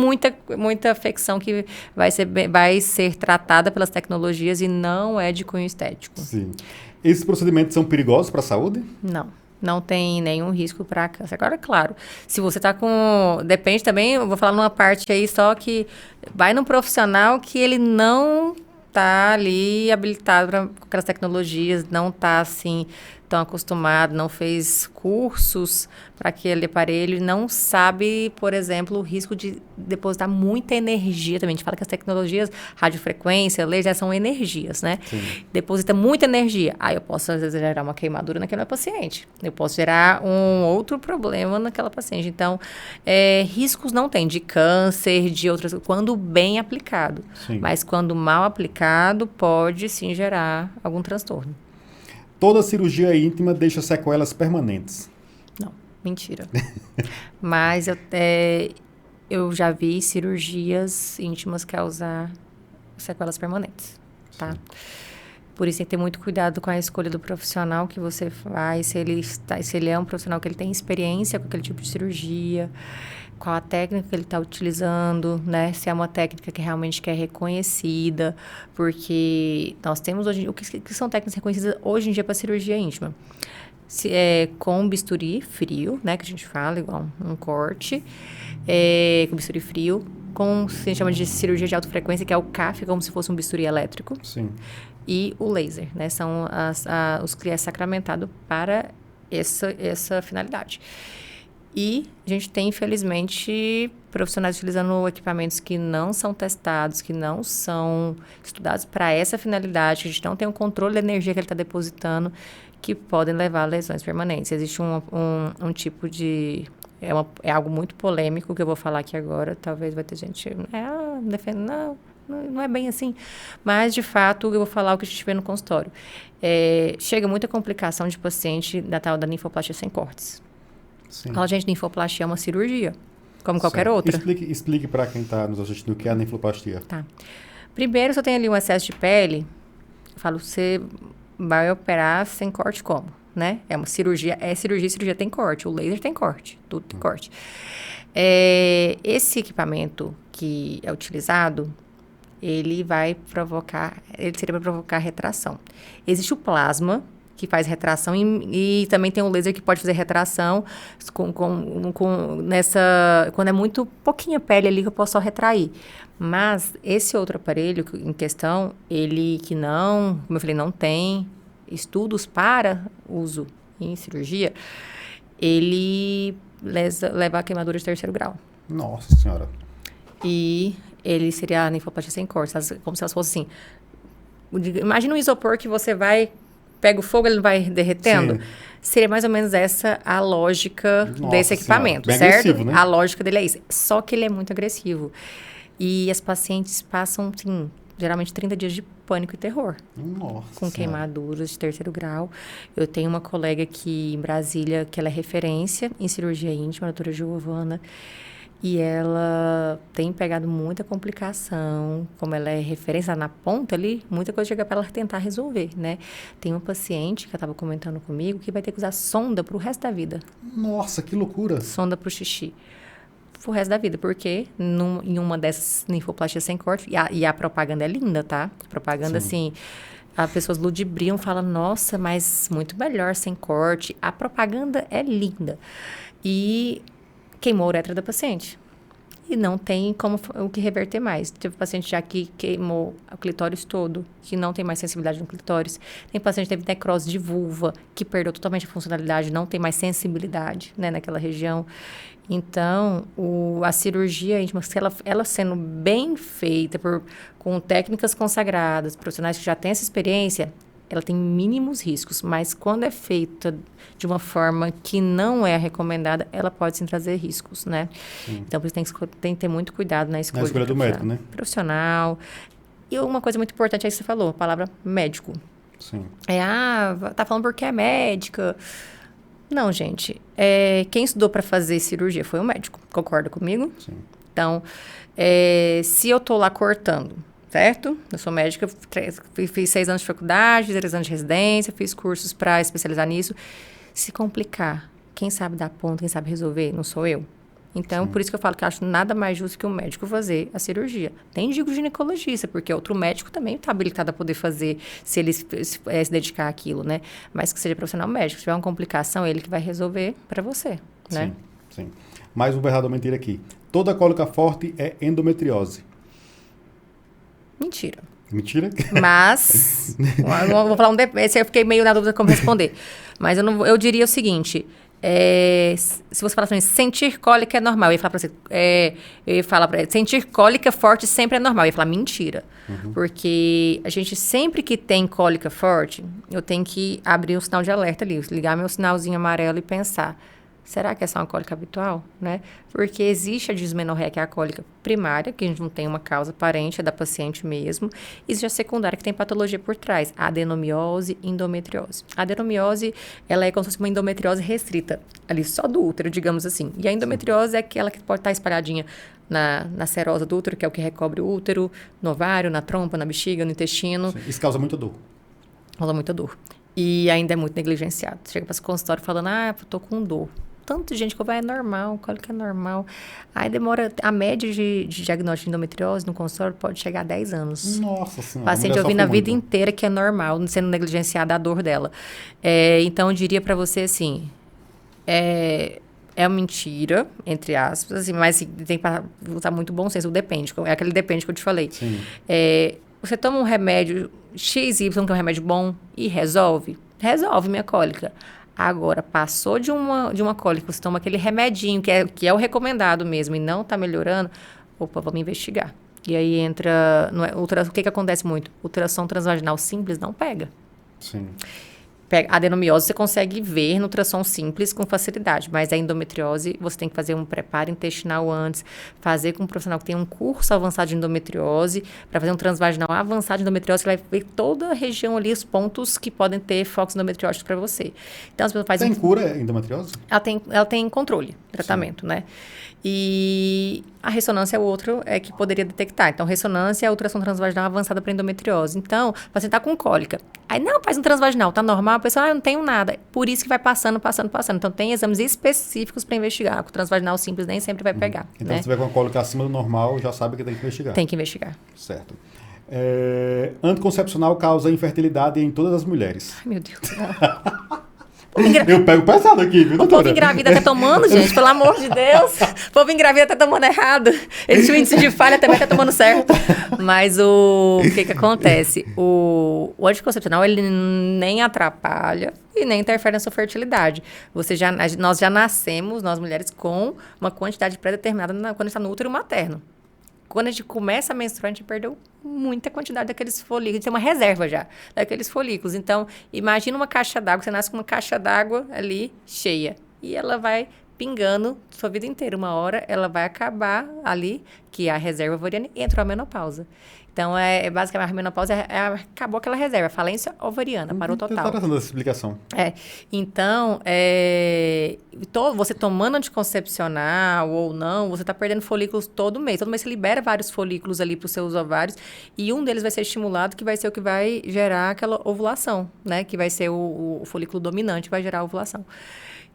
muita afecção que vai ser tratada pelas tecnologias e não é de cunho estético. Sim. Esses procedimentos são perigosos para a saúde? Não tem nenhum risco para câncer. Agora, claro, se você está com... Depende também, eu vou falar numa parte aí só que vai num profissional que ele não está ali habilitado para aquelas tecnologias, não está assim tão acostumado, não fez cursos para aquele aparelho, não sabe, por exemplo, o risco de depositar muita energia também. A gente fala que as tecnologias, radiofrequência, laser, são energias, né? Sim. Deposita muita energia. Aí eu posso, às vezes, gerar uma queimadura naquele paciente. Eu posso gerar um outro problema naquela paciente. Então, riscos não tem de câncer, de outras, quando bem aplicado. Sim. Mas quando mal aplicado, pode sim gerar algum transtorno. Toda cirurgia íntima deixa sequelas permanentes. Não, mentira. Mas eu já vi cirurgias íntimas causar sequelas permanentes, tá? Sim. Por isso tem que ter muito cuidado com a escolha do profissional que você faz, se ele é um profissional que ele tem experiência com aquele tipo de cirurgia, qual a técnica que ele está utilizando, né? Se é uma técnica que realmente é reconhecida, porque nós temos hoje... O que são técnicas reconhecidas hoje em dia para cirurgia íntima? Com bisturi frio, né? Que a gente fala, igual um corte, com bisturi frio, com o que a gente chama de cirurgia de alta frequência, que é o CAF, como se fosse um bisturi elétrico. Sim. E o laser, né? São os que é sacramentado para essa finalidade. E a gente tem, infelizmente, profissionais utilizando equipamentos que não são testados, que não são estudados para essa finalidade, que a gente não tem um controle da energia que ele está depositando, que podem levar a lesões permanentes. Existe um tipo de... É algo muito polêmico que eu vou falar aqui agora. Talvez vai ter gente... Não é bem assim. Mas, de fato, eu vou falar o que a gente vê no consultório. Chega muita complicação de paciente da tal da linfoplastia sem cortes. Sim. Fala, gente, linfoplastia é uma cirurgia, como qualquer outra. Explique para quem está nos assistindo o que é a linfoplastia. Tá. Primeiro, se eu tenho ali um excesso de pele, eu falo, você vai operar sem corte como, né? É uma cirurgia, cirurgia tem corte, o laser tem corte, tudo tem corte. Esse equipamento que é utilizado, ele seria para provocar retração. Existe o plasma, que faz retração, e também tem um laser que pode fazer retração quando é muito pouquinha pele ali que eu posso só retrair. Mas esse outro aparelho em questão, ele que não, como eu falei, não tem estudos para uso em cirurgia, ele leva a queimadura de 3º grau. Nossa Senhora. E ele seria a linfoplastia sem cortes, como se elas fossem assim. Imagina um isopor que você pega o fogo, ele vai derretendo. Sim. Seria mais ou menos essa a lógica desse equipamento, certo? Agressivo, né? A lógica dele é isso. Só que ele é muito agressivo. E as pacientes passam, sim, geralmente 30 dias de pânico e terror. Nossa. Com queimaduras de 3º grau. Eu tenho uma colega aqui em Brasília, que ela é referência em cirurgia íntima, a doutora Giovana. E ela tem pegado muita complicação, como ela é referência na ponta ali, muita coisa chega para ela tentar resolver, né? Tem uma paciente que estava comentando comigo que vai ter que usar sonda para o resto da vida. Nossa, que loucura! Sonda para o xixi. Pro resto da vida, porque em uma dessas linfoplastias sem corte, e a propaganda é linda, tá? A propaganda, assim, as pessoas ludibriam, falam, nossa, mas muito melhor sem corte. A propaganda é linda. E queimou a uretra da paciente. E não tem o que reverter mais. Teve paciente já que queimou o clitóris todo, que não tem mais sensibilidade no clitóris. Tem paciente que teve necrose de vulva, que perdeu totalmente a funcionalidade, não tem mais sensibilidade, né, naquela região. Então, a cirurgia íntima, ela sendo bem feita com técnicas consagradas, profissionais que já têm essa experiência, ela tem mínimos riscos, mas quando é feita de uma forma que não é recomendada, ela pode sim trazer riscos, né? Sim. Então, você tem que ter muito cuidado na escolha do médico, né? Profissional. E uma coisa muito importante aí que você falou, a palavra médico. Sim. Tá falando porque é médica. Não, gente. Quem estudou para fazer cirurgia foi o médico. Concorda comigo? Sim. Então, se eu tô lá cortando, certo? Eu sou médica, fiz 6 anos de faculdade, 3 anos de residência, fiz cursos para especializar nisso. Se complicar, quem sabe dar ponto, quem sabe resolver, não sou eu. Então, por isso que eu falo que eu acho nada mais justo que o médico fazer a cirurgia. Nem digo ginecologista, porque outro médico também está habilitado a poder fazer, se ele se dedicar àquilo, né? Mas que seja profissional médico. Se tiver uma complicação, ele que vai resolver para você, né? Sim. Mais um berrado mentira aqui. Toda cólica forte é endometriose. Mentira. Mentira? Mas, eu vou falar esse eu fiquei meio na dúvida como responder. Mas eu diria o seguinte, se você falar pra mim, sentir cólica é normal, eu ia falar pra você, eu ia falar pra ele, sentir cólica forte sempre é normal, eu ia falar mentira. Porque a gente sempre que tem cólica forte, eu tenho que abrir o sinal de alerta ali, ligar meu sinalzinho amarelo e pensar, será que é só uma cólica habitual, né? Porque existe a dismenorreia, que é a cólica primária, que a gente não tem uma causa aparente, é da paciente mesmo. E existe a secundária, que tem patologia por trás, adenomiose e endometriose. A adenomiose, ela é como se fosse uma endometriose restrita, ali só do útero, digamos assim. E a endometriose é aquela que pode estar espalhadinha na serosa do útero, que é o que recobre o útero, no ovário, na trompa, na bexiga, no intestino. Sim. Isso causa muita dor. Causa muita dor. E ainda é muito negligenciado. Chega para esse consultório falando, eu tô com dor. Tanto gente que vai, é normal, cólica é normal. Aí demora, a média de diagnóstico de endometriose no consultório pode chegar a 10 anos. Nossa Senhora. O paciente ouvindo a vida inteira que é normal, sendo negligenciada a dor dela. Então, eu diria para você assim, é uma mentira, entre aspas, assim, mas tem que usar muito bom senso, depende, é aquele depende que eu te falei. Sim. Você toma um remédio XY, que é um remédio bom, e resolve minha cólica. Agora, passou de uma cólica, você toma aquele remedinho, que é o recomendado mesmo, e não está melhorando, opa, vamos investigar. E aí entra, o que acontece muito? Ultrassom transvaginal simples não pega. Sim. A adenomiose você consegue ver no ultrassom simples com facilidade, mas a endometriose você tem que fazer um preparo intestinal antes, fazer com um profissional que tem um curso avançado de endometriose, para fazer um transvaginal avançado de endometriose, que vai ver toda a região ali, os pontos que podem ter focos endometrióticos para você. Então, as pessoas fazem... Tem cura endometriose? Ela tem controle, tratamento, né? E a ressonância é o outro que poderia detectar. Então, ressonância é a ultrassom transvaginal avançada para endometriose. Então, você está com cólica. Aí, não, faz um transvaginal, tá normal. A pessoa, eu não tenho nada. Por isso que vai passando. Então, tem exames específicos para investigar. O transvaginal simples nem sempre vai pegar. Então, se tiver com a cólica acima do normal, já sabe que tem que investigar. Tem que investigar. Certo. Anticoncepcional causa infertilidade em todas as mulheres. Ai, meu Deus. Eu pego pesado aqui, viu, doutora? O povo engravida tá tomando, gente, pelo amor de Deus. O povo engravida tá tomando errado. Esse índice de falha também tá tomando certo. Mas o que acontece? O anticoncepcional, ele nem atrapalha e nem interfere na sua fertilidade. Nós já nascemos, nós mulheres, com uma quantidade pré-determinada quando está no útero materno. Quando a gente começa a menstruar, a gente perdeu muita quantidade daqueles folículos. A gente tem uma reserva já daqueles folículos. Então, imagina uma caixa d'água. Você nasce com uma caixa d'água ali cheia. E ela vai pingando sua vida inteira. Uma hora, ela vai acabar ali, que é a reserva ovariana, e entrou a menopausa. Então, basicamente, a menopausa acabou aquela reserva. A falência ovariana, parou total. Está tratando dessa explicação. Então, você tomando anticoncepcional ou não, você está perdendo folículos todo mês. Todo mês você libera vários folículos ali para os seus ovários e um deles vai ser estimulado, que vai ser o que vai gerar aquela ovulação, né? Que vai ser o folículo dominante, que vai gerar a ovulação.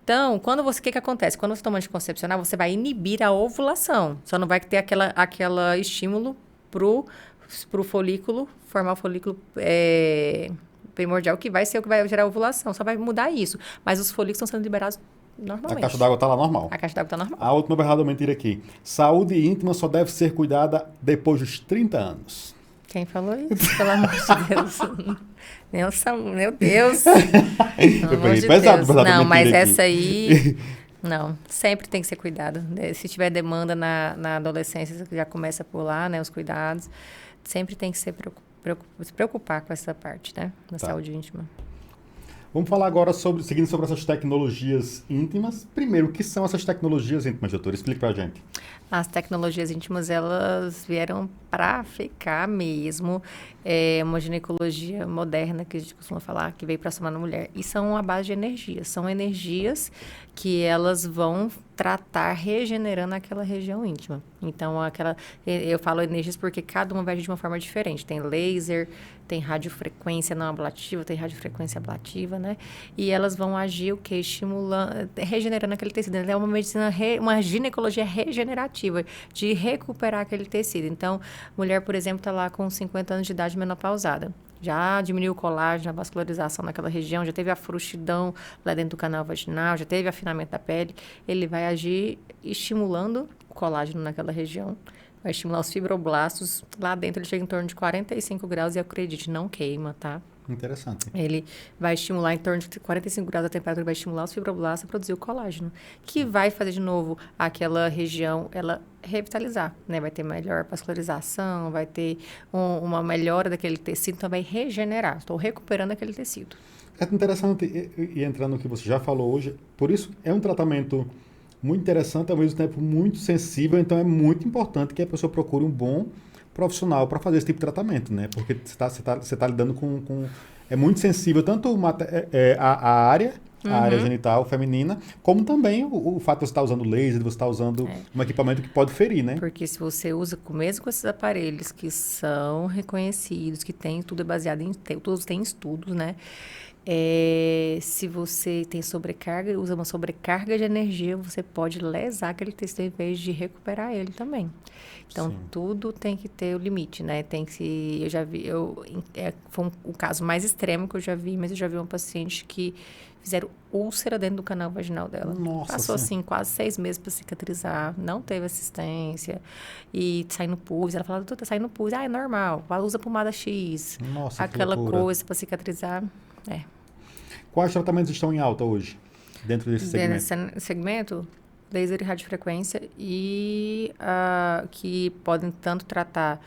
Então, o que acontece? Quando você toma anticoncepcional, você vai inibir a ovulação. Só não vai ter aquela estímulo pro folículo, formar o folículo primordial, que vai ser o que vai gerar a ovulação. Só vai mudar isso. Mas os folículos estão sendo liberados normalmente. A caixa d'água está lá normal. A caixa d'água está normal. A última berrada mentira aqui. Saúde íntima só deve ser cuidada depois dos 30 anos. Quem falou isso? Pelo amor de Deus. Meu Deus. Eu peguei pesado. Não, mas essa aí... Não, sempre tem que ser cuidado. Se tiver demanda na adolescência, já começa por lá, né? Os cuidados. Sempre tem que se preocupar com essa parte, né? Da saúde íntima. Vamos falar agora seguindo sobre essas tecnologias íntimas. Primeiro, o que são essas tecnologias íntimas, doutor? Explique pra gente. As tecnologias íntimas, elas vieram para ficar mesmo. É uma ginecologia moderna, que a gente costuma falar, que veio para somar na mulher. E são a base de energias. São energias que elas vão tratar regenerando aquela região íntima. Então, eu falo energias porque cada uma vai agir de uma forma diferente. Tem laser, tem radiofrequência não ablativa, tem radiofrequência ablativa, né? E elas vão agir o quê? Estimulando, regenerando aquele tecido. É uma medicina, uma ginecologia regenerativa, de recuperar aquele tecido. Então, mulher, por exemplo, está lá com 50 anos de idade menopausada. Já diminuiu o colágeno, a vascularização naquela região, já teve a frustidão lá dentro do canal vaginal, já teve afinamento da pele. Ele vai agir estimulando o colágeno naquela região, vai estimular os fibroblastos. Lá dentro ele chega em torno de 45 graus e, acredite, não queima, tá? Interessante. Ele vai estimular em torno de 45 graus a temperatura, vai estimular os fibroblastos a produzir o colágeno, que vai fazer de novo aquela região, ela revitalizar, né? Vai ter melhor vascularização, vai ter uma melhora daquele tecido, então vai regenerar. Estou recuperando aquele tecido. É interessante, e entrando no que você já falou hoje, por isso é um tratamento muito interessante, ao mesmo tempo muito sensível, então é muito importante que a pessoa procure um bom profissional para fazer esse tipo de tratamento, né? Porque você tá lidando com... É muito sensível, tanto a área genital feminina, como também o fato de você estar usando laser, de você estar usando um equipamento que pode ferir, né? Porque se você usa, mesmo com esses aparelhos que são reconhecidos, que tem tudo baseado em... Todos têm estudos, né? Se você tem sobrecarga, usa uma sobrecarga de energia, você pode lesar aquele tecido em vez de recuperar ele também. Então, sim, tudo tem que ter o limite, né? Tem que... Eu já vi... foi o caso mais extremo que eu já vi, mas eu já vi uma paciente que fizeram úlcera dentro do canal vaginal dela. Nossa, passou, sim, assim, quase 6 meses para cicatrizar, não teve assistência, e saindo pus. Ela falava, tá saindo pus. É normal, usa pomada X. Nossa, aquela coisa para cicatrizar. Quais tratamentos estão em alta hoje, dentro desse segmento? Desse segmento, laser e radiofrequência, e que podem tanto tratar,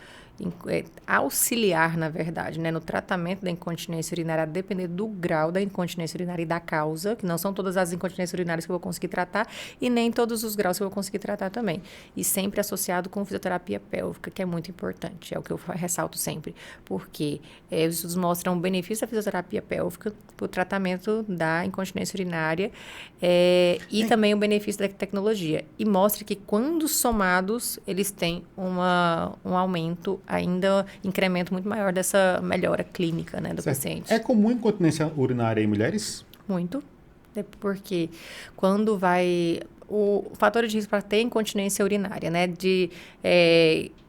auxiliar, na verdade, né, no tratamento da incontinência urinária, a depender do grau da incontinência urinária e da causa, que não são todas as incontinências urinárias que eu vou conseguir tratar, e nem todos os graus que eu vou conseguir tratar também. E sempre associado com fisioterapia pélvica, que é muito importante, é o que eu ressalto sempre, porque os estudos mostram o benefício da fisioterapia pélvica para o tratamento da incontinência urinária e também o benefício da tecnologia. E mostra que, quando somados, eles têm um aumento, ainda incremento muito maior dessa melhora clínica, né, do paciente. É comum incontinência urinária em mulheres? Muito. Porque quando vai... O fator de risco para ter incontinência urinária, né,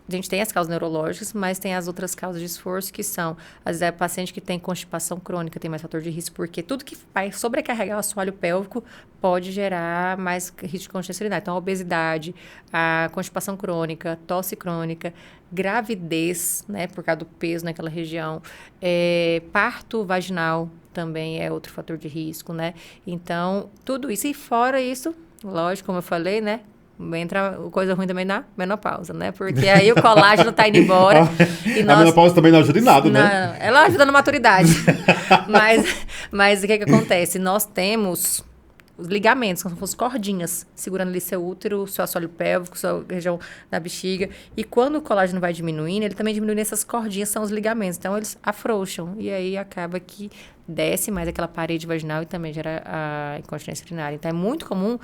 a gente tem as causas neurológicas, mas tem as outras causas de esforço, que são, às vezes, paciente que tem constipação crônica tem mais fator de risco, porque tudo que vai sobrecarregar o assoalho pélvico pode gerar mais risco de continência urinária. Então, a obesidade, a constipação crônica, tosse crônica, gravidez, né, por causa do peso naquela região, parto vaginal também é outro fator de risco, né? Então, tudo isso. E fora isso, lógico, como eu falei, né? Entra coisa ruim também na menopausa, né? Porque aí o colágeno tá indo embora. A menopausa também não ajuda em nada, né? Ela ajuda na maturidade. mas o que acontece? Nós temos os ligamentos, como se fossem cordinhas, segurando ali seu útero, seu assoalho pélvico, sua região da bexiga. E quando o colágeno vai diminuindo, ele também diminui nessas cordinhas, são os ligamentos. Então, eles afrouxam. E aí, acaba que desce mais aquela parede vaginal e também gera a incontinência urinária. Então, é muito comum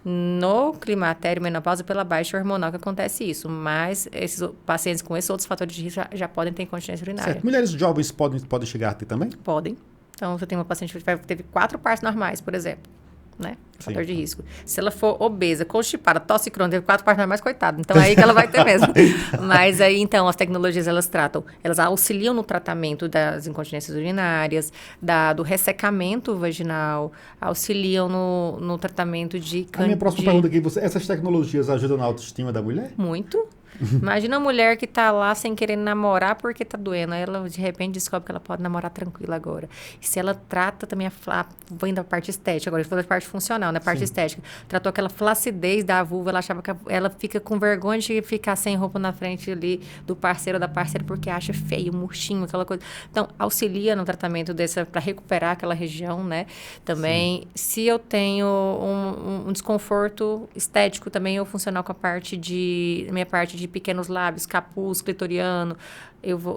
no climatério, menopausa, pela baixa hormonal que acontece isso. Mas esses pacientes com esses outros fatores de risco já podem ter incontinência urinária. Certo. Mulheres jovens podem chegar a ter também? Podem. Então, você tem uma paciente que teve 4 partos normais, por exemplo, né? Fator de risco. Se ela for obesa, constipada, tosse crônica, teve 4 partos normais, coitada. Então, é aí que ela vai ter mesmo. Mas aí, então, as tecnologias, elas auxiliam no tratamento das incontinências urinárias, do ressecamento vaginal, auxiliam no tratamento de... A minha próxima pergunta aqui, essas tecnologias ajudam na autoestima da mulher? Muito. Imagina a mulher que tá lá sem querer namorar porque tá doendo. Aí ela, de repente, descobre que ela pode namorar tranquila agora. E se ela trata também vem da parte estética, agora foi da parte funcional, né? Parte estética. Tratou aquela flacidez da vulva, ela achava que ela fica com vergonha de ficar sem roupa na frente ali do parceiro ou da parceira porque acha feio, murchinho, aquela coisa. Então, auxilia no tratamento para recuperar aquela região, né? Também, se eu tenho um desconforto estético também, ou funcional com minha parte de pequenos lábios, capuz, clitoriano,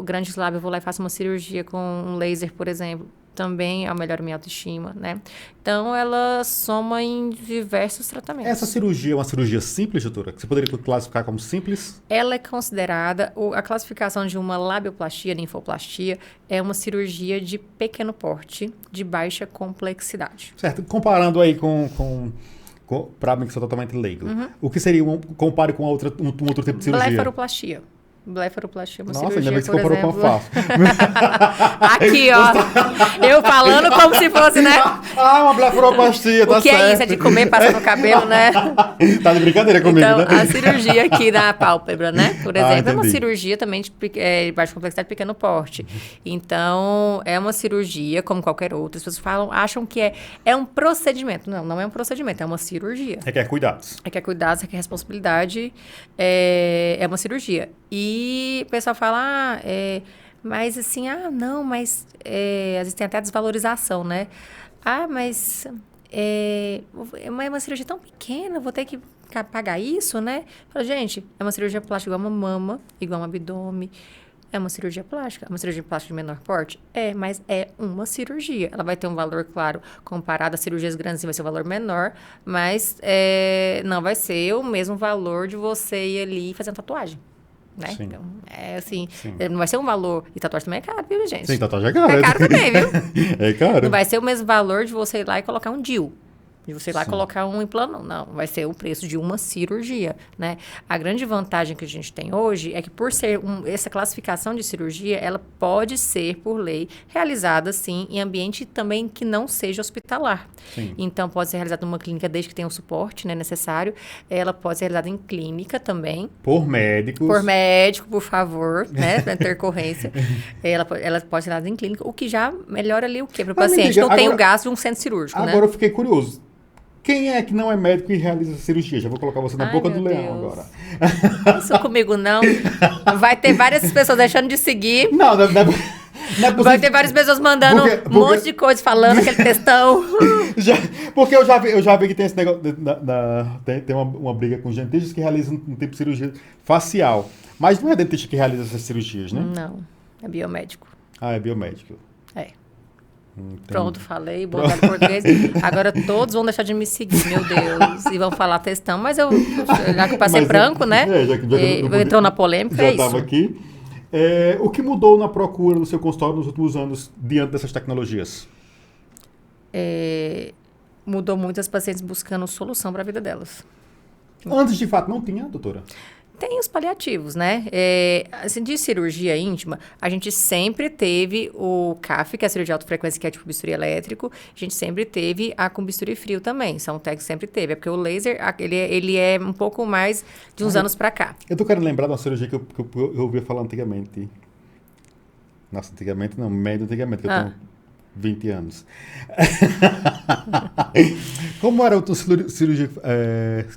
grandes lábios, eu vou lá e faço uma cirurgia com um laser, por exemplo, também melhora minha autoestima, né? Então, ela soma em diversos tratamentos. Essa cirurgia é uma cirurgia simples, doutora? Que você poderia classificar como simples? Ela é considerada, a classificação de uma labioplastia, linfoplastia, é uma cirurgia de pequeno porte, de baixa complexidade. Certo. Comparando aí para mim que sou totalmente leigo. O que seria, compare com um outro tipo de cirurgia? Blefaroplastia. Blefaroplastia é uma Nossa, cirurgia, ainda bem que por você comparou com a exemplo. face. Aqui, ó. Eu falando como se fosse, né? Ah, uma blefaroplastia, tá O que certo. é isso? É de comer, passar no cabelo, né? Tá de brincadeira comigo, Então, né? a cirurgia aqui na pálpebra, né? Por exemplo, é uma entendi. cirurgia também de baixa complexidade, pequeno porte. Então, é uma cirurgia, como qualquer outra. As pessoas acham que é um procedimento. Não, não é um procedimento, é uma cirurgia. Requer cuidados. Requer cuidados, requer responsabilidade, é uma cirurgia. E o pessoal fala, mas assim, não, mas às vezes tem até desvalorização, né? Mas é uma cirurgia tão pequena, vou ter que pagar isso, né? Fala, gente, é uma cirurgia plástica igual uma mama, igual um abdômen. É uma cirurgia plástica. É uma cirurgia plástica de menor porte? Mas é uma cirurgia. Ela vai ter um valor, claro, comparado a cirurgias grandes, vai ser um valor menor, mas não vai ser o mesmo valor de você ir ali fazer uma tatuagem. Né? Sim. Então, assim, Sim. não vai ser um valor... E tatuagem também é caro, viu, gente? Sim, tatuagem é caro. É caro também, viu? É caro. Não vai ser o mesmo valor de você ir lá e colocar um DIU. De você ir lá Sim. colocar um implante. Não, vai ser o preço de uma cirurgia, né? A grande vantagem que a gente tem hoje é que por ser essa classificação de cirurgia, ela pode ser, por lei, realizada, sim, em ambiente também que não seja hospitalar. Sim. Então, pode ser realizada numa clínica desde que tenha o suporte, né, necessário. Ela pode ser realizada em clínica também. Por médicos. Por médico, por favor, né? Na intercorrência. Ela pode ser realizada em clínica, o que já melhora ali o quê? Para o Mas me paciente. diga, Não tem o agora- gasto de um centro cirúrgico, né? Agora eu fiquei curioso. Quem é que não é médico e realiza essa cirurgia? Já vou colocar você na Ai, boca do meu leão Deus. agora. Isso comigo não. Vai ter várias pessoas deixando de seguir. Não é possível. Vai ter várias pessoas mandando Porque- um monte de coisa, falando aquele textão. Porque eu já vi que tem esse negócio. Tem uma briga com dentistas que realizam um tipo de cirurgia facial. Mas não é dentista que realiza essas cirurgias, né? Não, é biomédico. Ah, é biomédico. É. Entendi. Pronto, falei, bom dar português. Agora todos vão deixar de me seguir, meu Deus. E vão falar textão, mas já que eu passei Mas, branco, né? já que eu Entrou na polêmica, já é isso. estava aqui. O que mudou na procura do seu consultório nos últimos anos diante dessas tecnologias? Mudou muito as pacientes buscando solução para a vida delas. Antes, de fato, não tinha, doutora? Tem os paliativos, né? Assim, de cirurgia íntima, a gente sempre teve o CAF, que é a cirurgia de alta frequência, que é tipo bisturi elétrico. A gente sempre teve a com bisturi frio também. São técnicos sempre teve. É porque o laser, ele é um pouco mais de uns anos pra cá. Eu tô querendo lembrar de uma cirurgia que eu ouvia falar antigamente. Nossa, antigamente não, médio antigamente, que eu tenho 20 anos. Como era outra cirurgia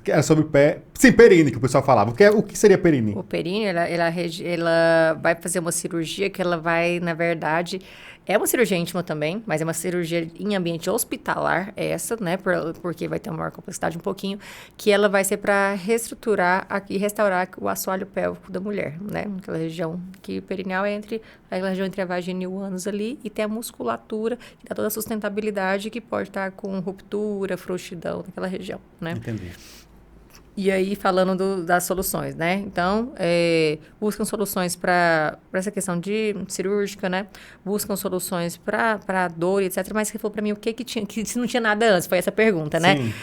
que era sobre pé? Sim, perine, que o pessoal falava. O que seria perine? O períneo, ela vai fazer uma cirurgia que ela vai, na verdade... É uma cirurgia íntima também, mas é uma cirurgia em ambiente hospitalar, essa, né? Porque vai ter uma maior complexidade um pouquinho, que ela vai ser para reestruturar e restaurar o assoalho pélvico da mulher, né? Aquela região que perineal é aquela região entre a vagina e o ânus ali, e tem a musculatura, que dá toda a sustentabilidade, que pode estar com ruptura, frouxidão naquela região, né? Entendi. E aí, falando das soluções, né? Então, buscam soluções para essa questão de cirúrgica, né? Buscam soluções para dor, etc. Mas que falou para mim o que tinha, que se não tinha nada antes, foi essa pergunta, né? Sim.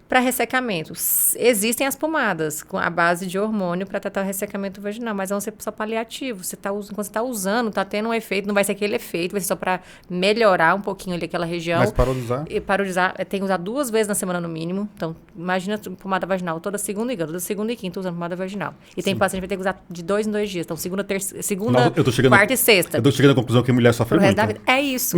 Para ressecamento, existem as pomadas com a base de hormônio para tratar o ressecamento vaginal, mas vão ser só paliativo. Quando você está usando, está tendo um efeito, não vai ser aquele efeito, vai ser só para melhorar um pouquinho ali aquela região. Mas parou de usar? E parou de usar, tem que usar 2 vezes na semana no mínimo. Então, imagina pomada vaginal toda segunda e quinta usando pomada vaginal. E tem paciente que vai ter que usar de 2 em 2 dias. Então, segunda, Nossa, eu tô chegando quarta e sexta. Eu tô chegando à conclusão que mulher sofre Pro resto muito. da vida. É isso.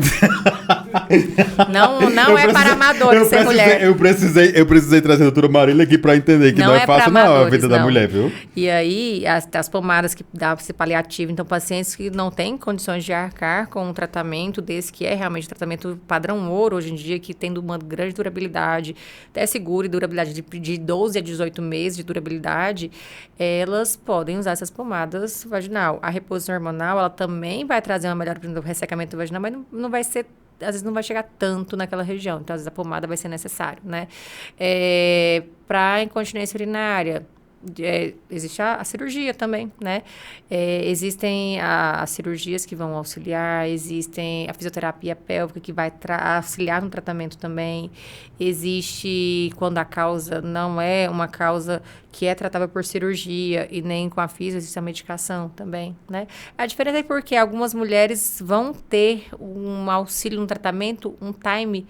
não é para amadores ser mulher. Eu precisei trazer a doutora Marília aqui pra entender que não é fácil pra não a amadores, vida da não. mulher, viu? E aí, as pomadas que dá para ser paliativo, então pacientes que não têm condições de arcar com um tratamento desse, que é realmente tratamento padrão ouro hoje em dia, que tem uma grande durabilidade, até seguro e durabilidade de 12 a 18 meses de durabilidade, elas podem usar essas pomadas vaginal. A reposição hormonal, ela também vai trazer uma melhora do ressecamento vaginal, mas não vai ser, às vezes não vai chegar tanto naquela região. Então, às vezes a pomada vai ser necessário, né? Para incontinência urinária, existe a cirurgia também, né? Existem as cirurgias que vão auxiliar, existem a fisioterapia pélvica que vai auxiliar no tratamento também. Existe quando a causa não é uma causa que é tratável por cirurgia e nem com a fisio, existe a medicação também, né? A diferença é porque algumas mulheres vão ter um auxílio no tratamento, um time,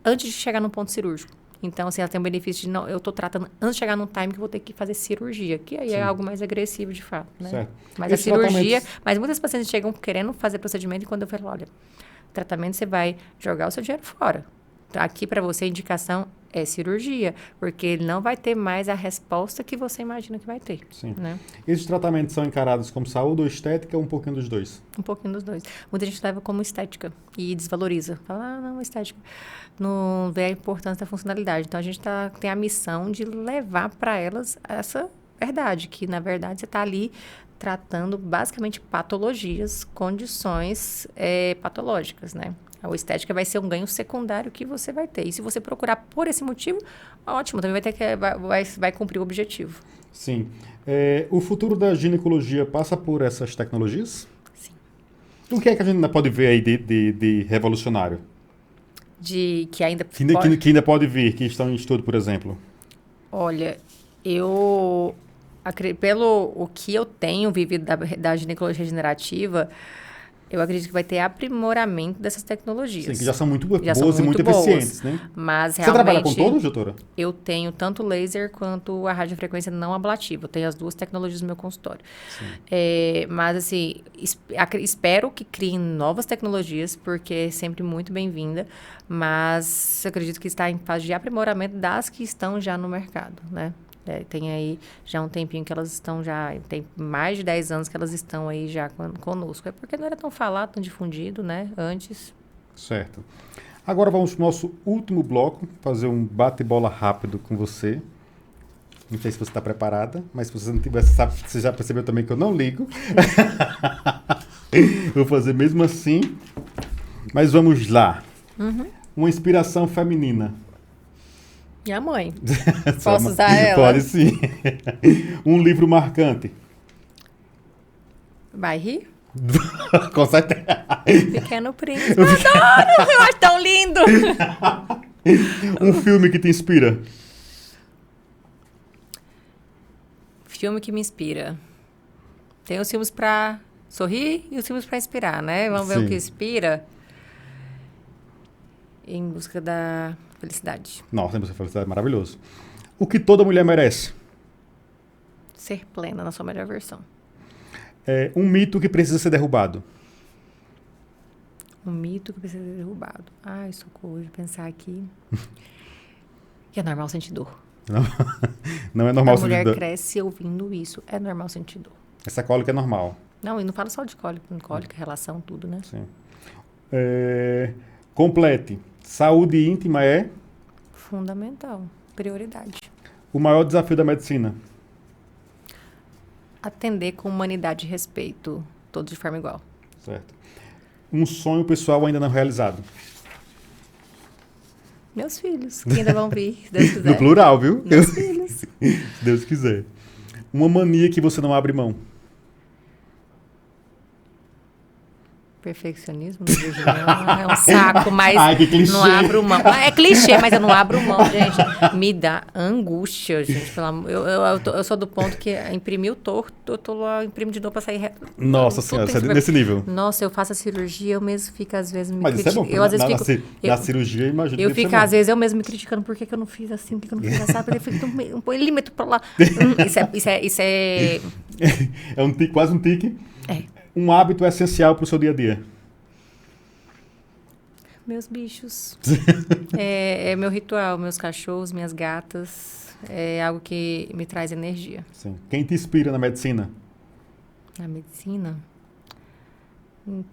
antes de chegar no ponto cirúrgico. Então, assim, ela tem o benefício de, não, eu estou tratando antes de chegar num time que eu vou ter que fazer cirurgia, que aí é algo mais agressivo, de fato, né? Certo. Mas a cirurgia... Mas muitas pacientes chegam querendo fazer procedimento e quando eu falo, olha, tratamento você vai jogar o seu dinheiro fora. Aqui, para você, a indicação é cirurgia, porque ele não vai ter mais a resposta que você imagina que vai ter. Sim. Né? Esses tratamentos são encarados como saúde ou estética ou um pouquinho dos dois? Um pouquinho dos dois. Muita gente leva como estética e desvaloriza. Fala, não, estética. Não vê a importância da funcionalidade. Então, a gente tem a missão de levar para elas essa verdade, que, na verdade, você está ali tratando, basicamente, patologias, condições patológicas, né? A estética vai ser um ganho secundário que você vai ter. E se você procurar por esse motivo, ótimo, também vai cumprir o objetivo. Sim. O futuro da ginecologia passa por essas tecnologias? Sim. O que é que a gente ainda pode ver aí de revolucionário? Que ainda que ainda pode vir, que estão em estudo, por exemplo? Olha, pelo o que eu tenho vivido da ginecologia regenerativa, eu acredito que vai ter aprimoramento dessas tecnologias. Sim, que já são muito boas e muito eficientes, né? Mas você trabalha com todos, doutora? Eu tenho tanto laser quanto a radiofrequência não ablativa. Eu tenho as duas tecnologias no meu consultório. Mas, assim, espero que criem novas tecnologias, porque é sempre muito bem-vinda. Mas eu acredito que está em fase de aprimoramento das que estão já no mercado, né? Tem aí já um tempinho que elas estão já... Tem mais de 10 anos que elas estão aí já conosco. É porque não era tão falado, tão difundido, né? Antes. Certo. Agora vamos para o nosso último bloco, fazer um bate-bola rápido com você. Não sei se você está preparada, mas se você não tiver, você já percebeu também que eu não ligo. Vou fazer mesmo assim. Mas vamos lá. Uma inspiração feminina. Minha mãe. Posso usar ela? Pode sim. Um livro marcante. Vai rir? Com certeza. Pequeno Príncipe. Adoro! Eu acho tão lindo! Um filme que te inspira. Filme que me inspira. Tem os filmes pra sorrir e os filmes pra inspirar, né? Vamos ver o que inspira. Em busca da felicidade. Nossa, em busca da felicidade é maravilhoso. O que toda mulher merece? Ser plena na sua melhor versão. Um mito que precisa ser derrubado. Um mito que precisa ser derrubado. Ai, socorro, de pensar aqui. Que é normal sentir dor. Não é normal sentir dor. A mulher cresce ouvindo isso. É normal sentir dor. Essa cólica é normal. Não, e não fala só de cólica, relação, tudo, né? Sim. Complete. Saúde íntima é? Fundamental. Prioridade. O maior desafio da medicina? Atender com humanidade e respeito. Todos de forma igual. Certo. Um sonho pessoal ainda não realizado? Meus filhos, que ainda vão vir, se Deus quiser. No plural, viu? Meus filhos. Se Deus quiser. Uma mania que você não abre mão? Perfeccionismo do Virginiano é um saco, mas ai, que clichê. Não abro mão. É clichê, mas eu não abro mão, gente. Me dá angústia, gente. Pelo amor. Eu sou do ponto que imprimiu torto, eu tô lá, imprimo de novo pra sair reto. Nossa senhora, você é nesse nível. Nossa, eu faço a cirurgia, eu mesmo fico às vezes me criticando. Mas isso é bom, eu, às vezes, na cirurgia, imagina. Eu fico, às vezes, eu mesmo me criticando por que eu não fiz assim, por que eu não fiz assim, porque eu fico um milímetro pra lá. Isso é... É um tique, quase um tique. É. Um hábito essencial pro seu dia a dia? Meus bichos. É meu ritual, meus cachorros, minhas gatas. É algo que me traz energia. Sim. Quem te inspira na medicina? Na medicina?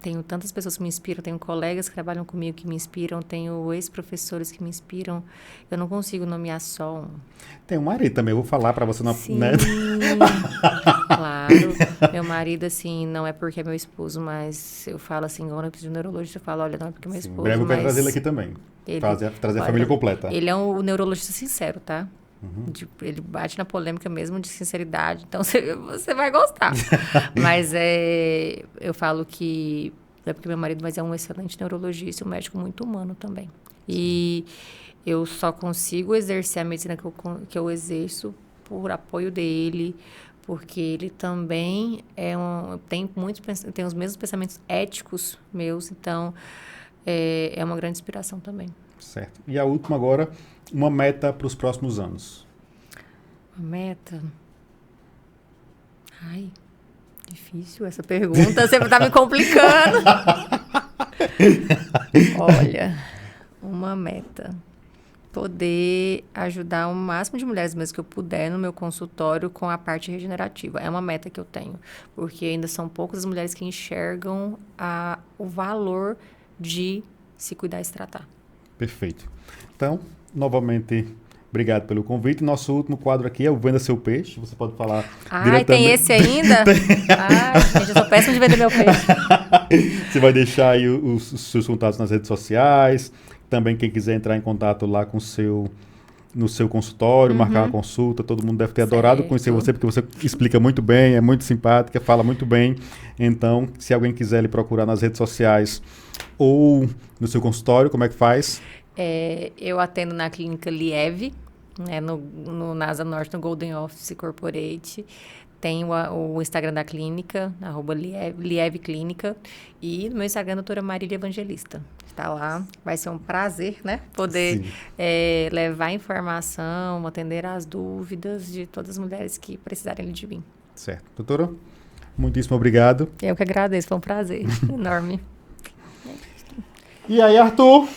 Tenho tantas pessoas que me inspiram. Tenho colegas que trabalham comigo que me inspiram. Tenho ex-professores que me inspiram. Eu não consigo nomear só um. Tem um marido também. Eu vou falar pra você não... Sim, né? Claro. Meu marido, assim, não é porque é meu esposo, mas eu falo assim, quando eu preciso de um neurologista, eu falo, olha, não é porque é meu esposo, breve eu quero trazer ele aqui também. Trazer a família completa. Ele é um neurologista sincero, tá? Ele bate na polêmica mesmo de sinceridade. Então, você vai gostar. Mas eu falo que... É porque meu marido é um excelente neurologista, um médico muito humano também. E eu só consigo exercer a medicina que eu exerço por apoio dele, porque ele também tem os mesmos pensamentos éticos meus, então é uma grande inspiração também. Certo. E a última agora, uma meta para os próximos anos. Uma meta? Ai, difícil essa pergunta, você está me complicando. Olha, uma meta. Poder ajudar o máximo de mulheres mesmo que eu puder no meu consultório com a parte regenerativa. É uma meta que eu tenho, porque ainda são poucas as mulheres que enxergam o valor de se cuidar e se tratar. Perfeito. Então, novamente, obrigado pelo convite. Nosso último quadro aqui é o Venda Seu Peixe. Você pode falar diretamente. Tem esse ainda? Ai, gente, eu sou péssima de vender meu peixe. Você vai deixar aí os seus contatos nas redes sociais. Também quem quiser entrar em contato lá no seu consultório, marcar uma consulta, todo mundo deve ter adorado conhecer você, porque você explica muito bem, é muito simpática, fala muito bem. Então, se alguém quiser lhe procurar nas redes sociais ou no seu consultório, como é que faz? Eu atendo na clínica Lieve, no NASA Norte, no Golden Office Corporate. Tem o Instagram da clínica, @Lieve Clínica. E no meu Instagram, doutora Marília Evangelista. Está lá. Vai ser um prazer, né? Poder levar informação, atender às dúvidas de todas as mulheres que precisarem de mim. Certo. Doutora, muitíssimo obrigado. Eu que agradeço, foi um prazer enorme. E aí, Arthur?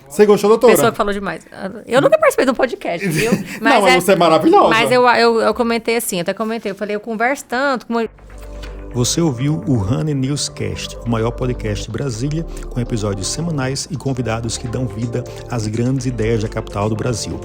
Você gostou, doutora? Pessoa que falou demais. Eu nunca participei de um podcast, viu? Mas você é maravilhosa. Mas eu comentei assim, eu falei, eu converso tanto com... Você ouviu o Honey Newscast, o maior podcast de Brasília, com episódios semanais e convidados que dão vida às grandes ideias da capital do Brasil.